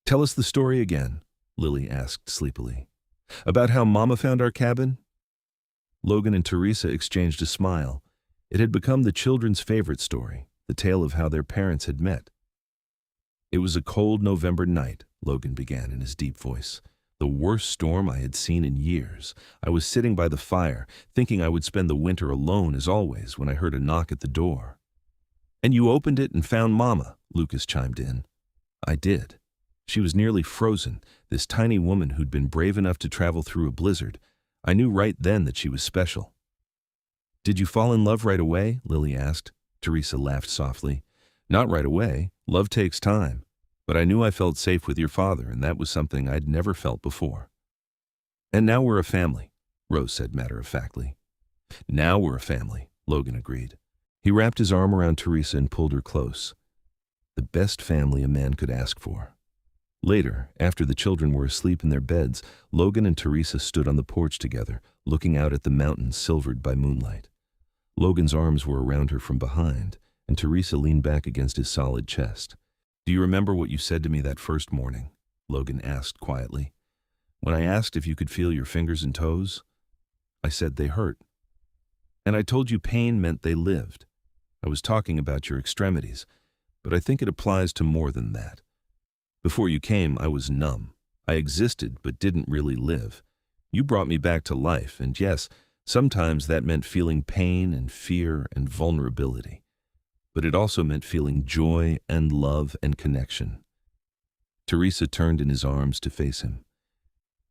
"Tell us the story again," Lily asked sleepily. "About how Mama found our cabin?" Logan and Theresa exchanged a smile. It had become the children's favorite story, the tale of how their parents had met. "It was a cold November night," Logan began in his deep voice. "The worst storm I had seen in years. I was sitting by the fire, thinking I would spend the winter alone as always, when I heard a knock at the door." "And you opened it and found Mama," Lucas chimed in. "I did. She was nearly frozen, this tiny woman who'd been brave enough to travel through a blizzard. I knew right then that she was special." "Did you fall in love right away?" Lily asked. Theresa laughed softly. "Not right away. Love takes time. But I knew I felt safe with your father, and that was something I'd never felt before." "And now we're a family," Rose said matter-of-factly. "Now we're a family," Logan agreed. He wrapped his arm around Theresa and pulled her close. The best family a man could ask for. Later, after the children were asleep in their beds, Logan and Theresa stood on the porch together, looking out at the mountains silvered by moonlight. Logan's arms were around her from behind, and Theresa leaned back against his solid chest. "Do you remember what you said to me that first morning?" Logan asked quietly. "When I asked if you could feel your fingers and toes? I said they hurt. And I told you pain meant they lived. I was talking about your extremities, but I think it applies to more than that. Before you came, I was numb. I existed but didn't really live. You brought me back to life, and yes, sometimes that meant feeling pain and fear and vulnerability. But it also meant feeling joy and love and connection." Theresa turned in his arms to face him.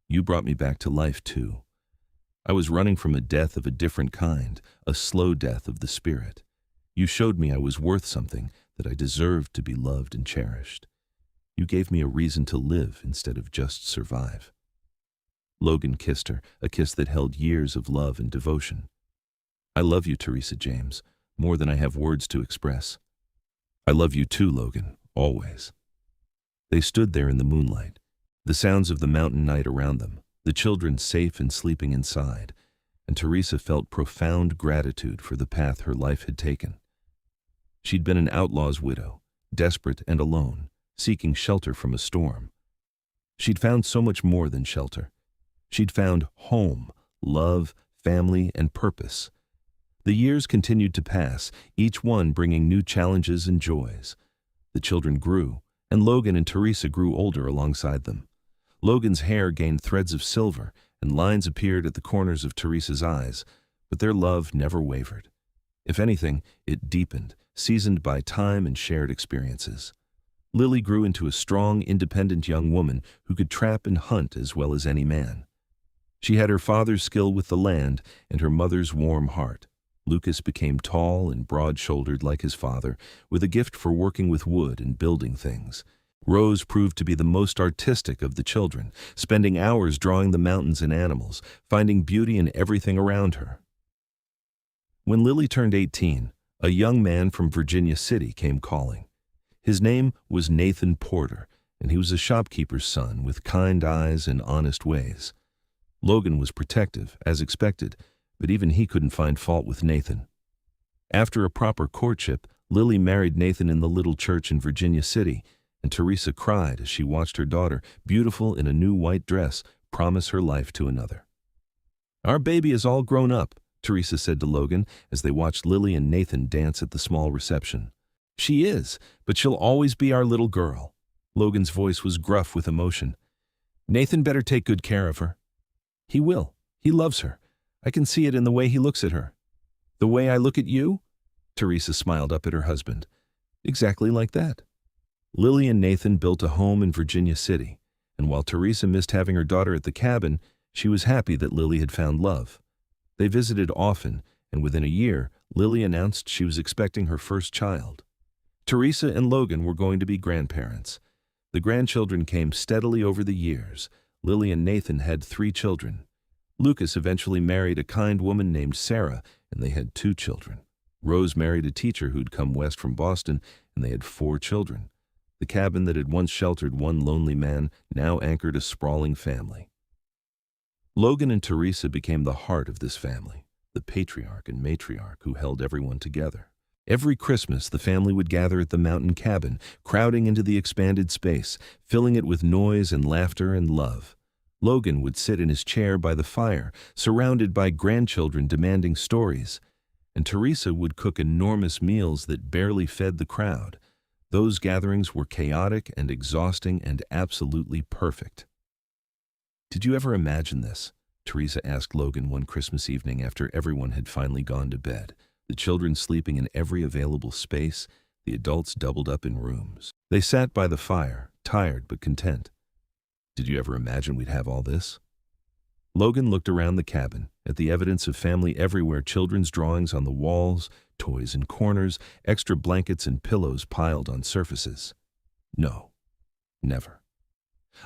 "You brought me back to life, too. I was running from a death of a different kind, a slow death of the spirit. You showed me I was worth something, that I deserved to be loved and cherished. You gave me a reason to live instead of just survive." Logan kissed her, a kiss that held years of love and devotion. "I love you, Theresa James, more than I have words to express." "I love you too, Logan, always." They stood there in the moonlight, the sounds of the mountain night around them, the children safe and sleeping inside, and Theresa felt profound gratitude for the path her life had taken. She'd been an outlaw's widow, desperate and alone, seeking shelter from a storm. She'd found so much more than shelter. She'd found home, love, family, and purpose. The years continued to pass, each one bringing new challenges and joys. The children grew, and Logan and Theresa grew older alongside them. Logan's hair gained threads of silver, and lines appeared at the corners of Theresa's eyes, but their love never wavered. If anything, it deepened, seasoned by time and shared experiences. Lily grew into a strong, independent young woman who could trap and hunt as well as any man. She had her father's skill with the land and her mother's warm heart. Lucas became tall and broad-shouldered like his father, with a gift for working with wood and building things. Rose proved to be the most artistic of the children, spending hours drawing the mountains and animals, finding beauty in everything around her. When Lily turned 18, a young man from Virginia City came calling. His name was Nathan Porter, and he was a shopkeeper's son with kind eyes and honest ways. Logan was protective, as expected, but even he couldn't find fault with Nathan. After a proper courtship, Lily married Nathan in the little church in Virginia City, and Theresa cried as she watched her daughter, beautiful in a new white dress, promise her life to another. "Our baby is all grown up," Theresa said to Logan as they watched Lily and Nathan dance at the small reception. "She is, but she'll always be our little girl." Logan's voice was gruff with emotion. "Nathan better take good care of her." "He will. He loves her. I can see it in the way he looks at her." "The way I look at you?" Theresa smiled up at her husband. "Exactly like that." Lily and Nathan built a home in Virginia City, and while Theresa missed having her daughter at the cabin, she was happy that Lily had found love. They visited often, and within a year, Lily announced she was expecting her first child. Theresa and Logan were going to be grandparents. The grandchildren came steadily over the years. Lily and Nathan had 3 children. Lucas eventually married a kind woman named Sarah, and they had 2 children. Rose married a teacher who'd come west from Boston, and they had 4 children. The cabin that had once sheltered one lonely man now anchored a sprawling family. Logan and Theresa became the heart of this family, the patriarch and matriarch who held everyone together. Every Christmas, the family would gather at the mountain cabin, crowding into the expanded space, filling it with noise and laughter and love. Logan would sit in his chair by the fire, surrounded by grandchildren demanding stories, and Theresa would cook enormous meals that barely fed the crowd. Those gatherings were chaotic and exhausting and absolutely perfect. "Did you ever imagine this?" Theresa asked Logan one Christmas evening after everyone had finally gone to bed, the children sleeping in every available space, the adults doubled up in rooms. They sat by the fire, tired but content. "Did you ever imagine we'd have all this?" Logan looked around the cabin, at the evidence of family everywhere, children's drawings on the walls, toys in corners, extra blankets and pillows piled on surfaces. "No, never.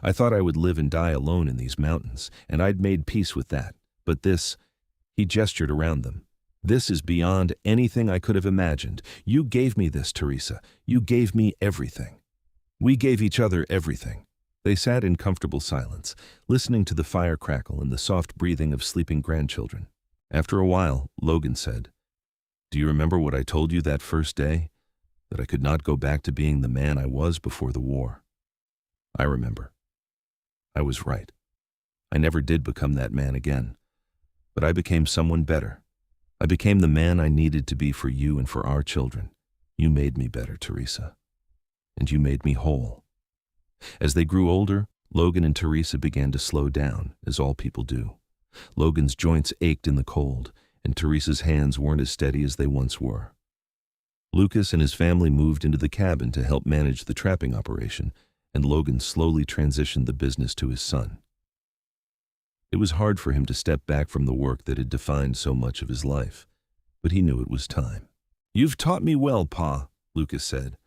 I thought I would live and die alone in these mountains, and I'd made peace with that. But this," he gestured around them, "this is beyond anything I could have imagined. You gave me this, Theresa. You gave me everything. We gave each other everything." They sat in comfortable silence, listening to the fire crackle and the soft breathing of sleeping grandchildren. After a while, Logan said, "Do you remember what I told you that first day? That I could not go back to being the man I was before the war?" "I remember. I was right. I never did become that man again. But I became someone better. I became the man I needed to be for you and for our children. You made me better, Theresa. And you made me whole." As they grew older, Logan and Theresa began to slow down, as all people do. Logan's joints ached in the cold, and Theresa's hands weren't as steady as they once were. Lucas and his family moved into the cabin to help manage the trapping operation, and Logan slowly transitioned the business to his son. It was hard for him to step back from the work that had defined so much of his life, but he knew it was time. "You've taught me well, Pa," Lucas said.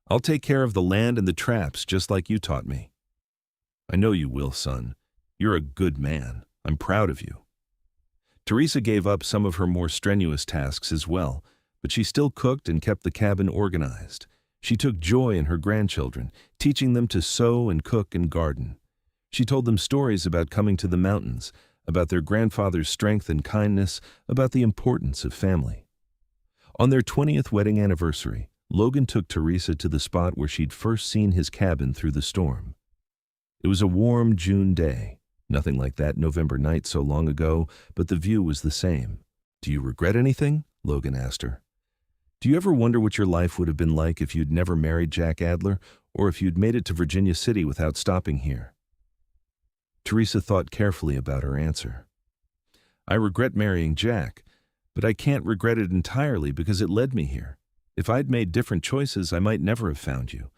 "I'll take care of the land and the traps just like you taught me." "I know you will, son. You're a good man. I'm proud of you." Theresa gave up some of her more strenuous tasks as well, but she still cooked and kept the cabin organized. She took joy in her grandchildren, teaching them to sew and cook and garden. She told them stories about coming to the mountains, about their grandfather's strength and kindness, about the importance of family. On their 20th wedding anniversary, Logan took Theresa to the spot where she'd first seen his cabin through the storm. It was a warm June day, nothing like that November night so long ago, but the view was the same. "Do you regret anything?" Logan asked her. "Do you ever wonder what your life would have been like if you'd never married Jack Adler, or if you'd made it to Virginia City without stopping here?" Theresa thought carefully about her answer. "I regret marrying Jack, but I can't regret it entirely because it led me here. If I'd made different choices, I might never have found you.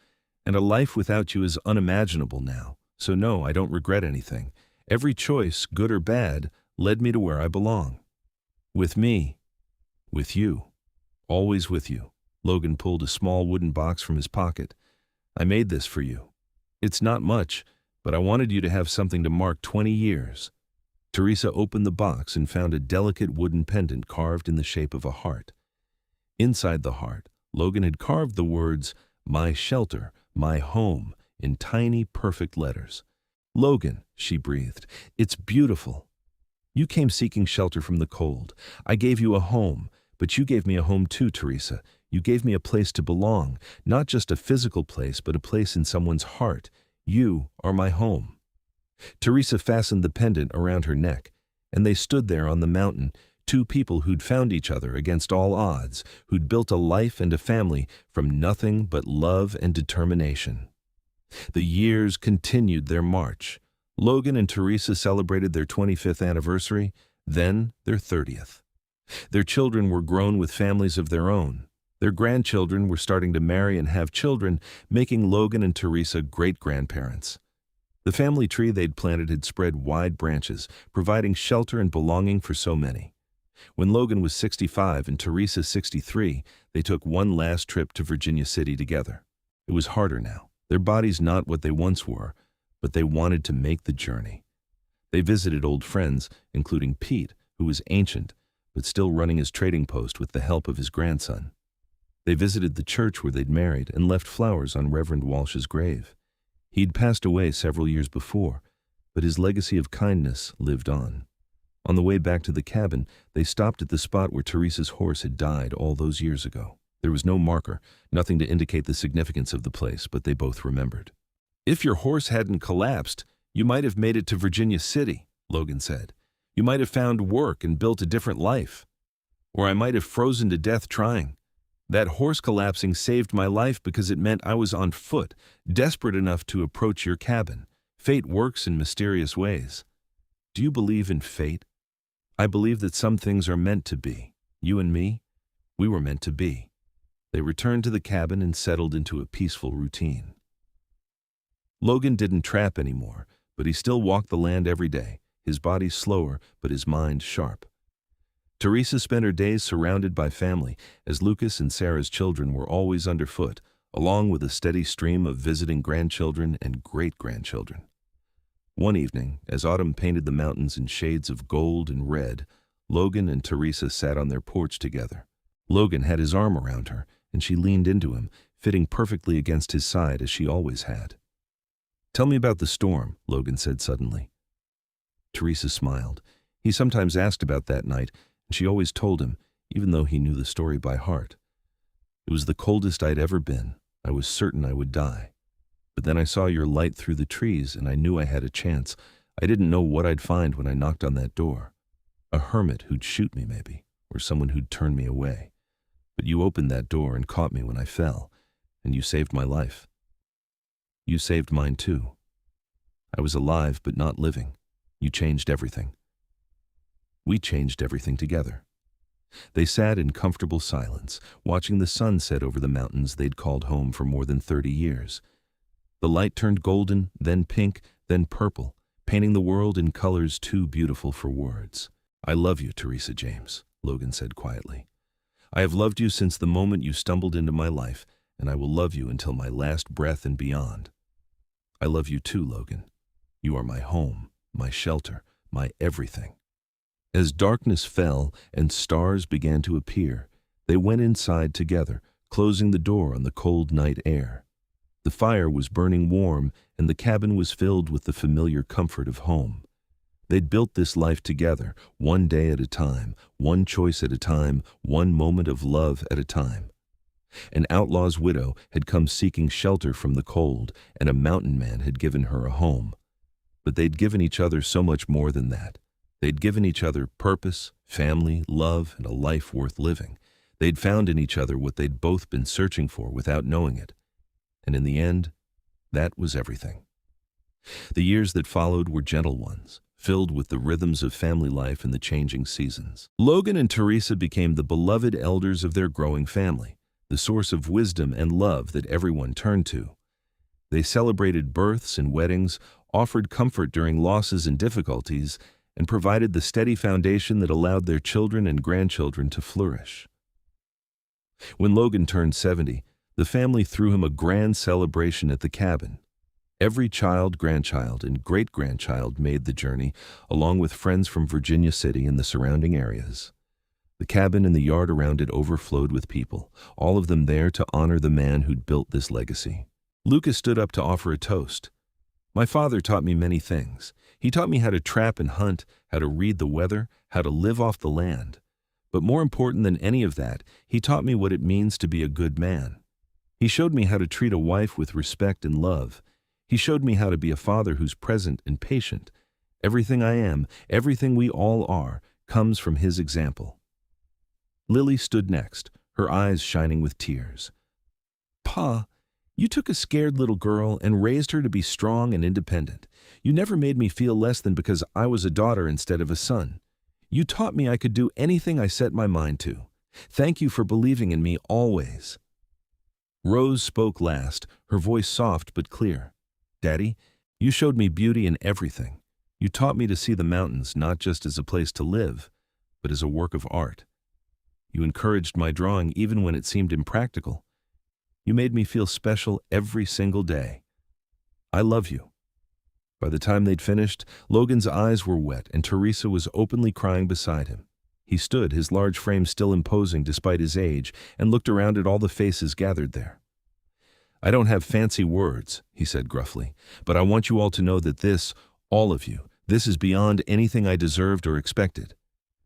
And a life without you is unimaginable now. So no, I don't regret anything. Every choice, good or bad, led me to where I belong. With me. With you. Always with you." Logan pulled a small wooden box from his pocket. "I made this for you. It's not much, but I wanted you to have something to mark 20 years. Theresa opened the box and found a delicate wooden pendant carved in the shape of a heart. Inside the heart, Logan had carved the words, "My shelter, my home," in tiny, perfect letters. "Logan," she breathed, "it's beautiful. You came seeking shelter from the cold. I gave you a home, but you gave me a home too, Theresa. You gave me a place to belong, not just a physical place, but a place in someone's heart. You are my home." Theresa fastened the pendant around her neck, and they stood there on the mountain, two people who'd found each other against all odds, who'd built a life and a family from nothing but love and determination. The years continued their march. Logan and Theresa celebrated their 25th anniversary, then their 30th. Their children were grown with families of their own. Their grandchildren were starting to marry and have children, making Logan and Theresa great-grandparents. The family tree they'd planted had spread wide branches, providing shelter and belonging for so many. When Logan was 65 and Theresa 63, they took one last trip to Virginia City together. It was harder now, their bodies not what they once were, but they wanted to make the journey. They visited old friends, including Pete, who was ancient, but still running his trading post with the help of his grandson. They visited the church where they'd married and left flowers on Reverend Walsh's grave. He'd passed away several years before, but his legacy of kindness lived on. On the way back to the cabin, they stopped at the spot where Theresa's horse had died all those years ago. There was no marker, nothing to indicate the significance of the place, but they both remembered. "If your horse hadn't collapsed, you might have made it to Virginia City," Logan said. "You might have found work and built a different life. Or I might have frozen to death trying. That horse collapsing saved my life because it meant I was on foot, desperate enough to approach your cabin. Fate works in mysterious ways." "Do you believe in fate?" "I believe that some things are meant to be. You and me, we were meant to be." They returned to the cabin and settled into a peaceful routine. Logan didn't trap anymore, but he still walked the land every day, his body slower but his mind sharp. Theresa spent her days surrounded by family, as Lucas and Sarah's children were always underfoot, along with a steady stream of visiting grandchildren and great-grandchildren. One evening, as autumn painted the mountains in shades of gold and red, Logan and Theresa sat on their porch together. Logan had his arm around her, and she leaned into him, fitting perfectly against his side as she always had. "Tell me about the storm," Logan said suddenly. Theresa smiled. He sometimes asked about that night, and she always told him, even though he knew the story by heart. "It was the coldest I'd ever been. I was certain I would die. But then I saw your light through the trees, and I knew I had a chance. I didn't know what I'd find when I knocked on that door. A hermit who'd shoot me, maybe, or someone who'd turn me away. But you opened that door and caught me when I fell, and you saved my life. You saved mine too. I was alive but not living. You changed everything. We changed everything together." They sat in comfortable silence, watching the sun set over the mountains they'd called home for more than 30 years. The light turned golden, then pink, then purple, painting the world in colors too beautiful for words. "I love you, Theresa James," Logan said quietly. "I have loved you since the moment you stumbled into my life, and I will love you until my last breath and beyond. I love you too, Logan. You are my home, my shelter, my everything." As darkness fell and stars began to appear, they went inside together, closing the door on the cold night air. The fire was burning warm, and the cabin was filled with the familiar comfort of home. They'd built this life together, one day at a time, one choice at a time, one moment of love at a time. An outlaw's widow had come seeking shelter from the cold, and a mountain man had given her a home. But they'd given each other so much more than that. They'd given each other purpose, family, love, and a life worth living. They'd found in each other what they'd both been searching for without knowing it. And in the end, that was everything. The years that followed were gentle ones, filled with the rhythms of family life and the changing seasons. Logan and Theresa became the beloved elders of their growing family, the source of wisdom and love that everyone turned to. They celebrated births and weddings, offered comfort during losses and difficulties, and provided the steady foundation that allowed their children and grandchildren to flourish. When Logan turned 70, the family threw him a grand celebration at the cabin. Every child, grandchild, and great-grandchild made the journey, along with friends from Virginia City and the surrounding areas. The cabin and the yard around it overflowed with people, all of them there to honor the man who'd built this legacy. Lucas stood up to offer a toast. "My father taught me many things. He taught me how to trap and hunt, how to read the weather, how to live off the land. But more important than any of that, he taught me what it means to be a good man. He showed me how to treat a wife with respect and love. He showed me how to be a father who's present and patient. Everything I am, everything we all are, comes from his example." Lily stood next, her eyes shining with tears. "Pa, you took a scared little girl and raised her to be strong and independent. You never made me feel less than because I was a daughter instead of a son. You taught me I could do anything I set my mind to. Thank you for believing in me always." Rose spoke last, her voice soft but clear. "Daddy, you showed me beauty in everything. You taught me to see the mountains not just as a place to live, but as a work of art. You encouraged my drawing even when it seemed impractical. You made me feel special every single day. I love you." By the time they'd finished, Logan's eyes were wet and Theresa was openly crying beside him. He stood, his large frame still imposing despite his age, and looked around at all the faces gathered there. "I don't have fancy words," he said gruffly, "but I want you all to know that this, all of you, this is beyond anything I deserved or expected.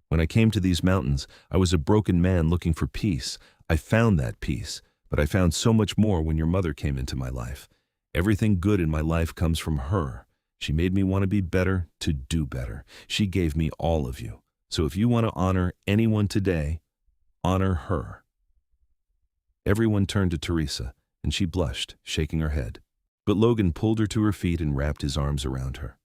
When I came to these mountains, I was a broken man looking for peace. I found that peace, but I found so much more when your mother came into my life. Everything good in my life comes from her. She made me want to be better, to do better. She gave me all of you. So if you want to honor anyone today, honor her." Everyone turned to Theresa, and she blushed, shaking her head. But Logan pulled her to her feet and wrapped his arms around her.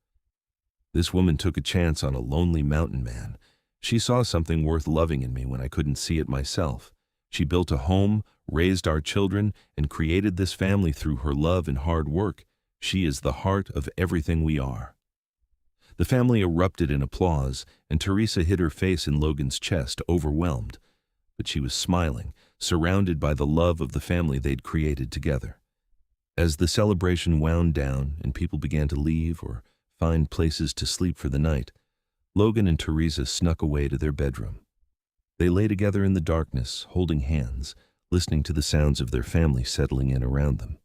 "This woman took a chance on a lonely mountain man. She saw something worth loving in me when I couldn't see it myself. She built a home, raised our children, and created this family through her love and hard work. She is the heart of everything we are." The family erupted in applause, and Theresa hid her face in Logan's chest, overwhelmed. But she was smiling, surrounded by the love of the family they'd created together. As the celebration wound down and people began to leave or find places to sleep for the night, Logan and Theresa snuck away to their bedroom. They lay together in the darkness, holding hands, listening to the sounds of their family settling in around them.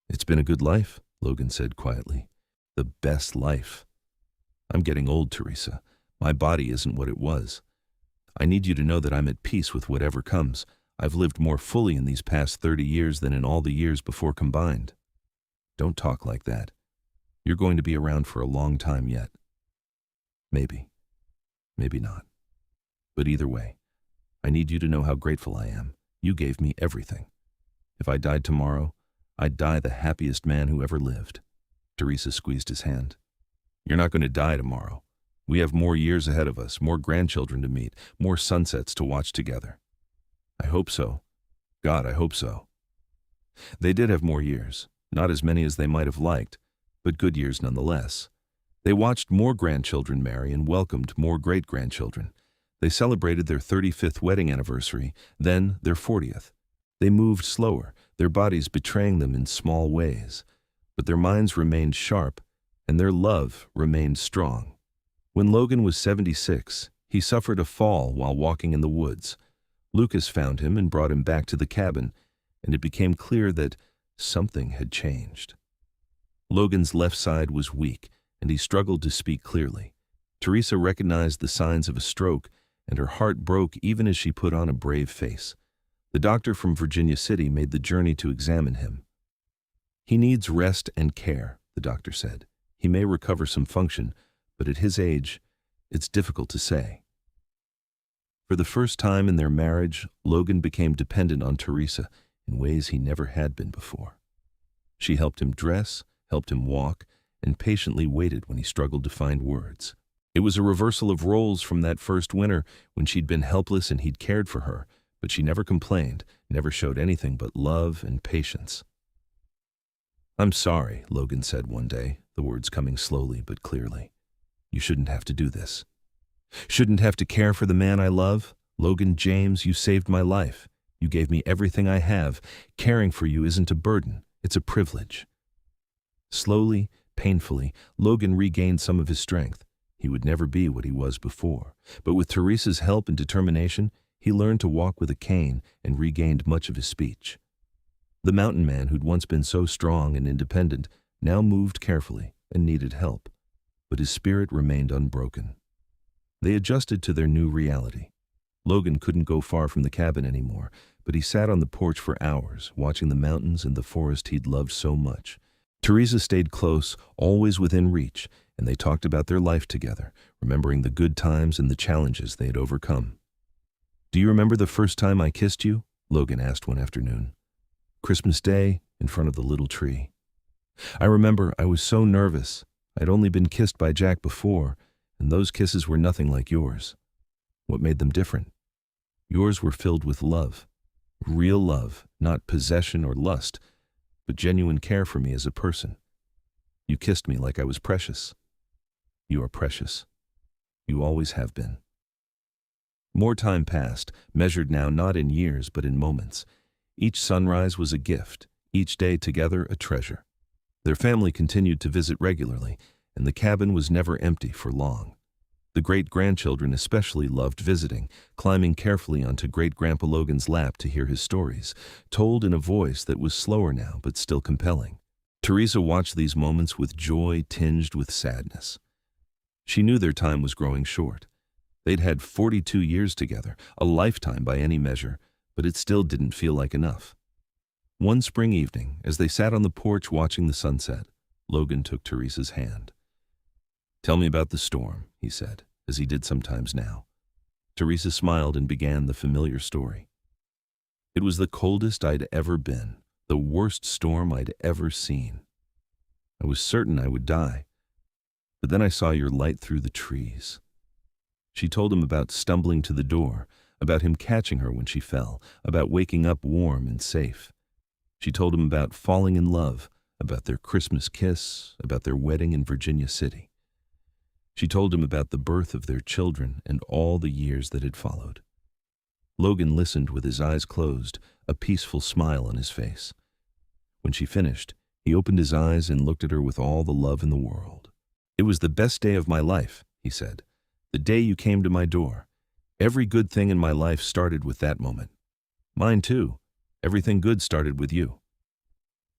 "It's been a good life," Logan said quietly. "The best life. I'm getting old, Theresa. My body isn't what it was. I need you to know that I'm at peace with whatever comes. I've lived more fully in these past 30 years than in all the years before combined." "Don't talk like that. You're going to be around for a long time yet." "Maybe. Maybe not. But either way, I need you to know how grateful I am. You gave me everything. If I died tomorrow, I'd die the happiest man who ever lived." Theresa squeezed his hand. "You're not going to die tomorrow. We have more years ahead of us, more grandchildren to meet, more sunsets to watch together." "I hope so. God, I hope so." They did have more years, not as many as they might have liked, but good years nonetheless. They watched more grandchildren marry and welcomed more great-grandchildren. They celebrated their 35th wedding anniversary, then their 40th. They moved slower, their bodies betraying them in small ways, but their minds remained sharp, and their love remained strong. When Logan was 76, he suffered a fall while walking in the woods. Lucas found him and brought him back to the cabin, and it became clear that something had changed. Logan's left side was weak, and he struggled to speak clearly. Theresa recognized the signs of a stroke, and her heart broke even as she put on a brave face. The doctor from Virginia City made the journey to examine him. "He needs rest and care," the doctor said. "He may recover some function, but at his age, it's difficult to say." For the first time in their marriage, Logan became dependent on Theresa in ways he never had been before. She helped him dress, helped him walk, and patiently waited when he struggled to find words. It was a reversal of roles from that first winter when she'd been helpless and he'd cared for her, but she never complained, never showed anything but love and patience. "I'm sorry," Logan said one day, the words coming slowly but clearly. "You shouldn't have to do this. Shouldn't have to care for the man I love. Logan James, you saved my life. You gave me everything I have. Caring for you isn't a burden, it's a privilege." Slowly, painfully, Logan regained some of his strength. He would never be what he was before, but with Theresa's help and determination, he learned to walk with a cane and regained much of his speech. The mountain man who'd once been so strong and independent now moved carefully and needed help, but his spirit remained unbroken. They adjusted to their new reality. Logan couldn't go far from the cabin anymore, but he sat on the porch for hours, watching the mountains and the forest he'd loved so much. Theresa stayed close, always within reach, and they talked about their life together, remembering the good times and the challenges they had overcome. "Do you remember the first time I kissed you?" Logan asked one afternoon. "Christmas Day, in front of the little tree. I remember I was so nervous. I'd only been kissed by Jack before, and those kisses were nothing like yours. What made them different? Yours were filled with love. Real love, not possession or lust, but genuine care for me as a person. You kissed me like I was precious. You are precious. You always have been." More time passed, measured now not in years but in moments. Each sunrise was a gift, each day together a treasure. Their family continued to visit regularly, and the cabin was never empty for long. The great-grandchildren especially loved visiting, climbing carefully onto Great-Grandpa Logan's lap to hear his stories, told in a voice that was slower now but still compelling. Theresa watched these moments with joy tinged with sadness. She knew their time was growing short. They'd had 42 years together, a lifetime by any measure, but it still didn't feel like enough. One spring evening, as they sat on the porch watching the sunset, Logan took Theresa's hand. "Tell me about the storm," he said, as he did sometimes now. Theresa smiled and began the familiar story. "It was the coldest I'd ever been, the worst storm I'd ever seen. I was certain I would die, but then I saw your light through the trees." She told him about stumbling to the door, about him catching her when she fell, about waking up warm and safe. She told him about falling in love, about their Christmas kiss, about their wedding in Virginia City. She told him about the birth of their children and all the years that had followed. Logan listened with his eyes closed, a peaceful smile on his face. When she finished, he opened his eyes and looked at her with all the love in the world. "It was the best day of my life," he said. "The day you came to my door. Every good thing in my life started with that moment. Mine too. Everything good started with you."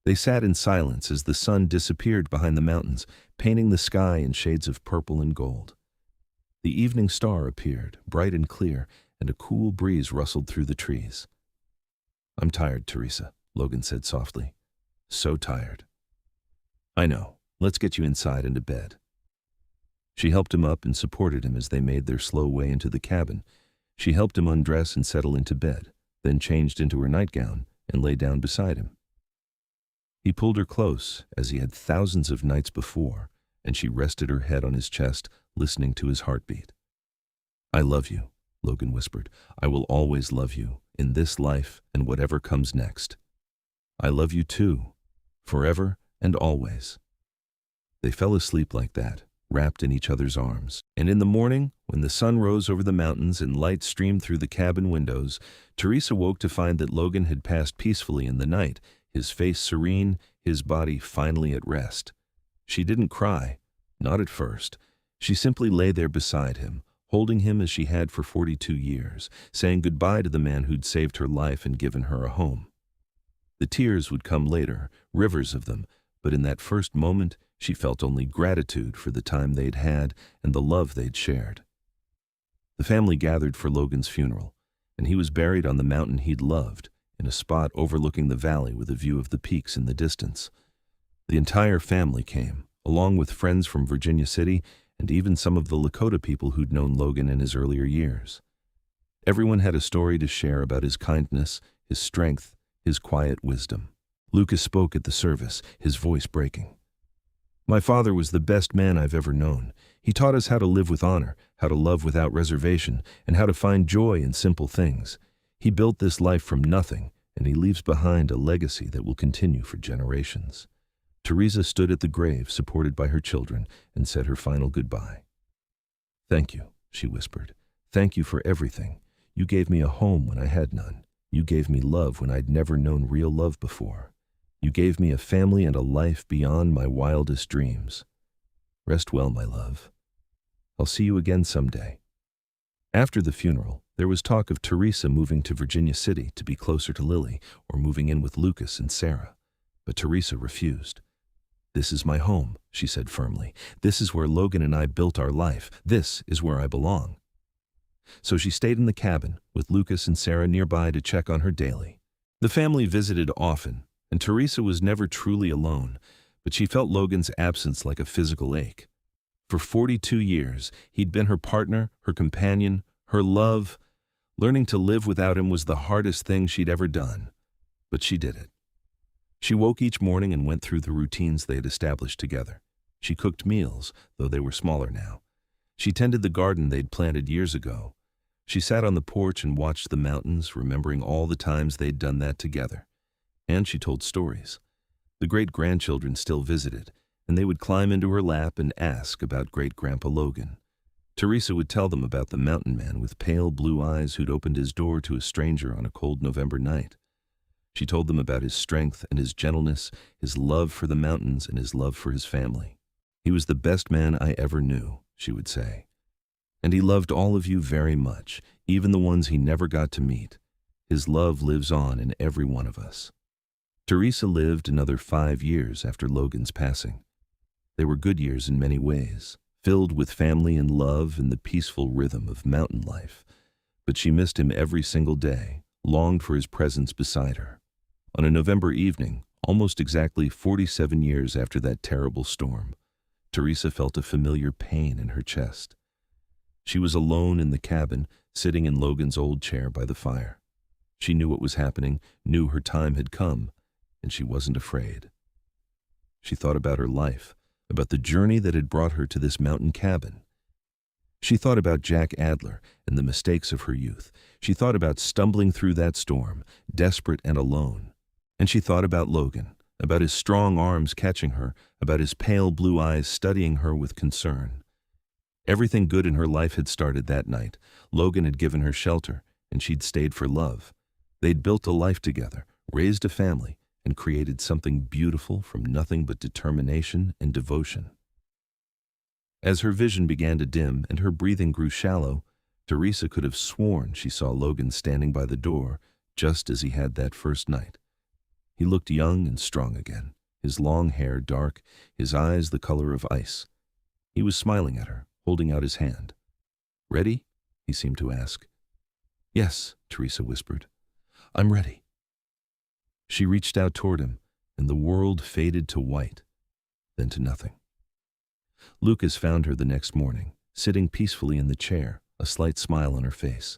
They sat in silence as the sun disappeared behind the mountains, painting the sky in shades of purple and gold. The evening star appeared, bright and clear, and a cool breeze rustled through the trees. "I'm tired, Theresa," Logan said softly. "So tired." "I know. Let's get you inside and to bed." She helped him up and supported him as they made their slow way into the cabin. She helped him undress and settle into bed, then changed into her nightgown and lay down beside him. He pulled her close, as he had thousands of nights before, and she rested her head on his chest, listening to his heartbeat. "I love you," Logan whispered. "I will always love you, in this life and whatever comes next. I love you too, forever and always." They fell asleep like that, wrapped in each other's arms. And in the morning, when the sun rose over the mountains and light streamed through the cabin windows, Theresa woke to find that Logan had passed peacefully in the night, his face serene, his body finally at rest. She didn't cry, not at first. She simply lay there beside him, holding him as she had for 42 years, saying goodbye to the man who'd saved her life and given her a home. The tears would come later, rivers of them, but in that first moment, she felt only gratitude for the time they'd had and the love they'd shared. The family gathered for Logan's funeral, and he was buried on the mountain he'd loved, in a spot overlooking the valley with a view of the peaks in the distance. The entire family came, along with friends from Virginia City and even some of the Lakota people who'd known Logan in his earlier years. Everyone had a story to share about his kindness, his strength, his quiet wisdom. Lucas spoke at the service, his voice breaking. "My father was the best man I've ever known. He taught us how to live with honor, how to love without reservation, and how to find joy in simple things. He built this life from nothing, and he leaves behind a legacy that will continue for generations." Theresa stood at the grave, supported by her children, and said her final goodbye. "Thank you," she whispered. "Thank you for everything. You gave me a home when I had none. You gave me love when I'd never known real love before. You gave me a family and a life beyond my wildest dreams. Rest well, my love. I'll see you again someday." After the funeral, there was talk of Theresa moving to Virginia City to be closer to Lily, or moving in with Lucas and Sarah. But Theresa refused. "This is my home," she said firmly. "This is where Logan and I built our life. This is where I belong." So she stayed in the cabin, with Lucas and Sarah nearby to check on her daily. The family visited often, and Theresa was never truly alone, but she felt Logan's absence like a physical ache. For 42 years, he'd been her partner, her companion, her love. Learning to live without him was the hardest thing she'd ever done, but she did it. She woke each morning and went through the routines they had established together. She cooked meals, though they were smaller now. She tended the garden they'd planted years ago. She sat on the porch and watched the mountains, remembering all the times they'd done that together. And she told stories. The great-grandchildren still visited, and they would climb into her lap and ask about Great-Grandpa Logan. Theresa would tell them about the mountain man with pale blue eyes who'd opened his door to a stranger on a cold November night. She told them about his strength and his gentleness, his love for the mountains and his love for his family. "He was the best man I ever knew," she would say. "And he loved all of you very much, even the ones he never got to meet. His love lives on in every one of us." Theresa lived another 5 years after Logan's passing. They were good years in many ways, filled with family and love and the peaceful rhythm of mountain life. But she missed him every single day, longed for his presence beside her. On a November evening, almost exactly 47 years after that terrible storm, Theresa felt a familiar pain in her chest. She was alone in the cabin, sitting in Logan's old chair by the fire. She knew what was happening, knew her time had come, and she wasn't afraid. She thought about her life, about the journey that had brought her to this mountain cabin. She thought about Jack Adler and the mistakes of her youth. She thought about stumbling through that storm, desperate and alone. And she thought about Logan, about his strong arms catching her, about his pale blue eyes studying her with concern. Everything good in her life had started that night. Logan had given her shelter, and she'd stayed for love. They'd built a life together, raised a family, and created something beautiful from nothing but determination and devotion. As her vision began to dim and her breathing grew shallow, Theresa could have sworn she saw Logan standing by the door, just as he had that first night. He looked young and strong again, his long hair dark, his eyes the color of ice. He was smiling at her, holding out his hand. "Ready?" he seemed to ask. "Yes," Theresa whispered. "I'm ready." She reached out toward him, and the world faded to white, then to nothing. Lucas found her the next morning, sitting peacefully in the chair, a slight smile on her face.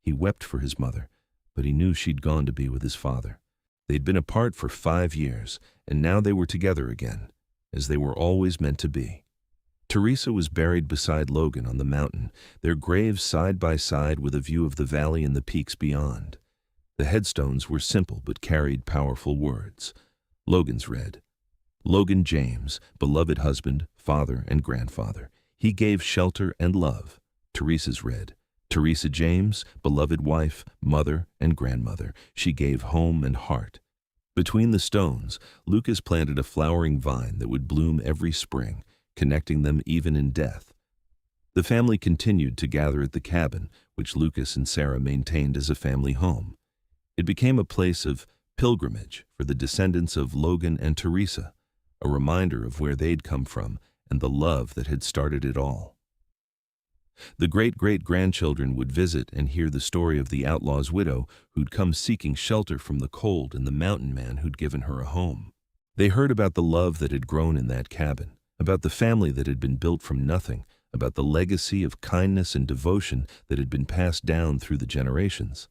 He wept for his mother, but he knew she'd gone to be with his father. They'd been apart for 5 years, and now they were together again, as they were always meant to be. Theresa was buried beside Logan on the mountain, their graves side by side with a view of the valley and the peaks beyond. The headstones were simple but carried powerful words. Logan's read, "Logan James, beloved husband, father, and grandfather. He gave shelter and love." Theresa's read, "Theresa James, beloved wife, mother, and grandmother. She gave home and heart." Between the stones, Lucas planted a flowering vine that would bloom every spring, connecting them even in death. The family continued to gather at the cabin, which Lucas and Sarah maintained as a family home. It became a place of pilgrimage for the descendants of Logan and Theresa, a reminder of where they'd come from and the love that had started it all. The great-great-grandchildren would visit and hear the story of the outlaw's widow who'd come seeking shelter from the cold and the mountain man who'd given her a home. They heard about the love that had grown in that cabin, about the family that had been built from nothing, about the legacy of kindness and devotion that had been passed down through the generations.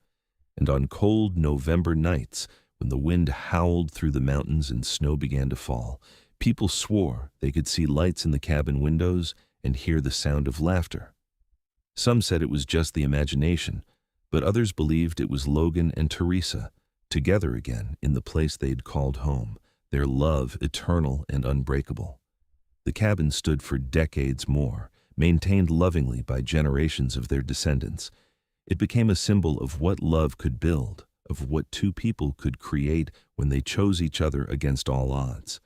And on cold November nights, when the wind howled through the mountains and snow began to fall, people swore they could see lights in the cabin windows and hear the sound of laughter. Some said it was just the imagination, but others believed it was Logan and Theresa, together again in the place they'd called home, their love eternal and unbreakable. The cabin stood for decades more, maintained lovingly by generations of their descendants. It became a symbol of what love could build, of what two people could create when they chose each other against all odds.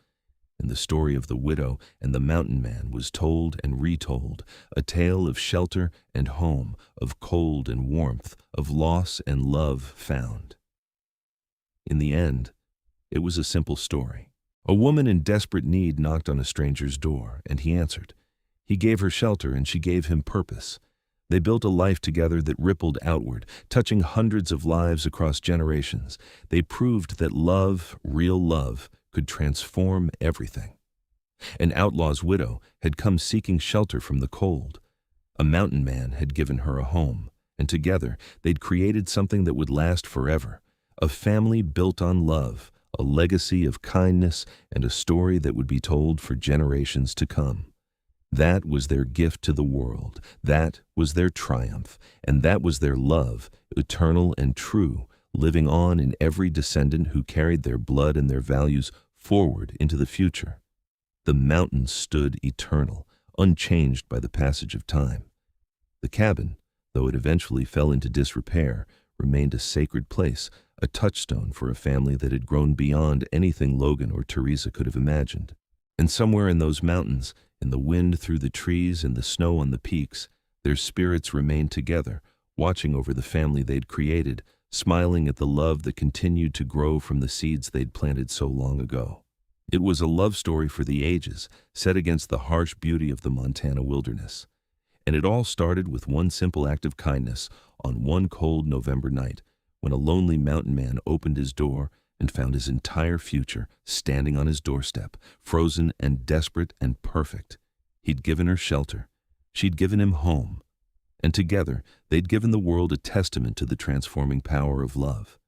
And the story of the widow and the mountain man was told and retold, a tale of shelter and home, of cold and warmth, of loss and love found. In the end, it was a simple story. A woman in desperate need knocked on a stranger's door, and he answered. He gave her shelter, and she gave him purpose. They built a life together that rippled outward, touching hundreds of lives across generations. They proved that love, real love, could transform everything. An outlaw's widow had come seeking shelter from the cold. A mountain man had given her a home, and together they'd created something that would last forever, a family built on love, a legacy of kindness, and a story that would be told for generations to come. That was their gift to the world, that was their triumph, and that was their love, eternal and true, living on in every descendant who carried their blood and their values forward into the future. The mountains stood eternal, unchanged by the passage of time. The cabin, though it eventually fell into disrepair, remained a sacred place, a touchstone for a family that had grown beyond anything Logan or Theresa could have imagined. And somewhere in those mountains, in the wind through the trees and the snow on the peaks, their spirits remained together, watching over the family they'd created, smiling at the love that continued to grow from the seeds they'd planted so long ago. It was a love story for the ages, set against the harsh beauty of the Montana wilderness. And it all started with one simple act of kindness on one cold November night, when a lonely mountain man opened his door and found his entire future standing on his doorstep, frozen and desperate and perfect. He'd given her shelter. She'd given him home. And together, they'd given the world a testament to the transforming power of love.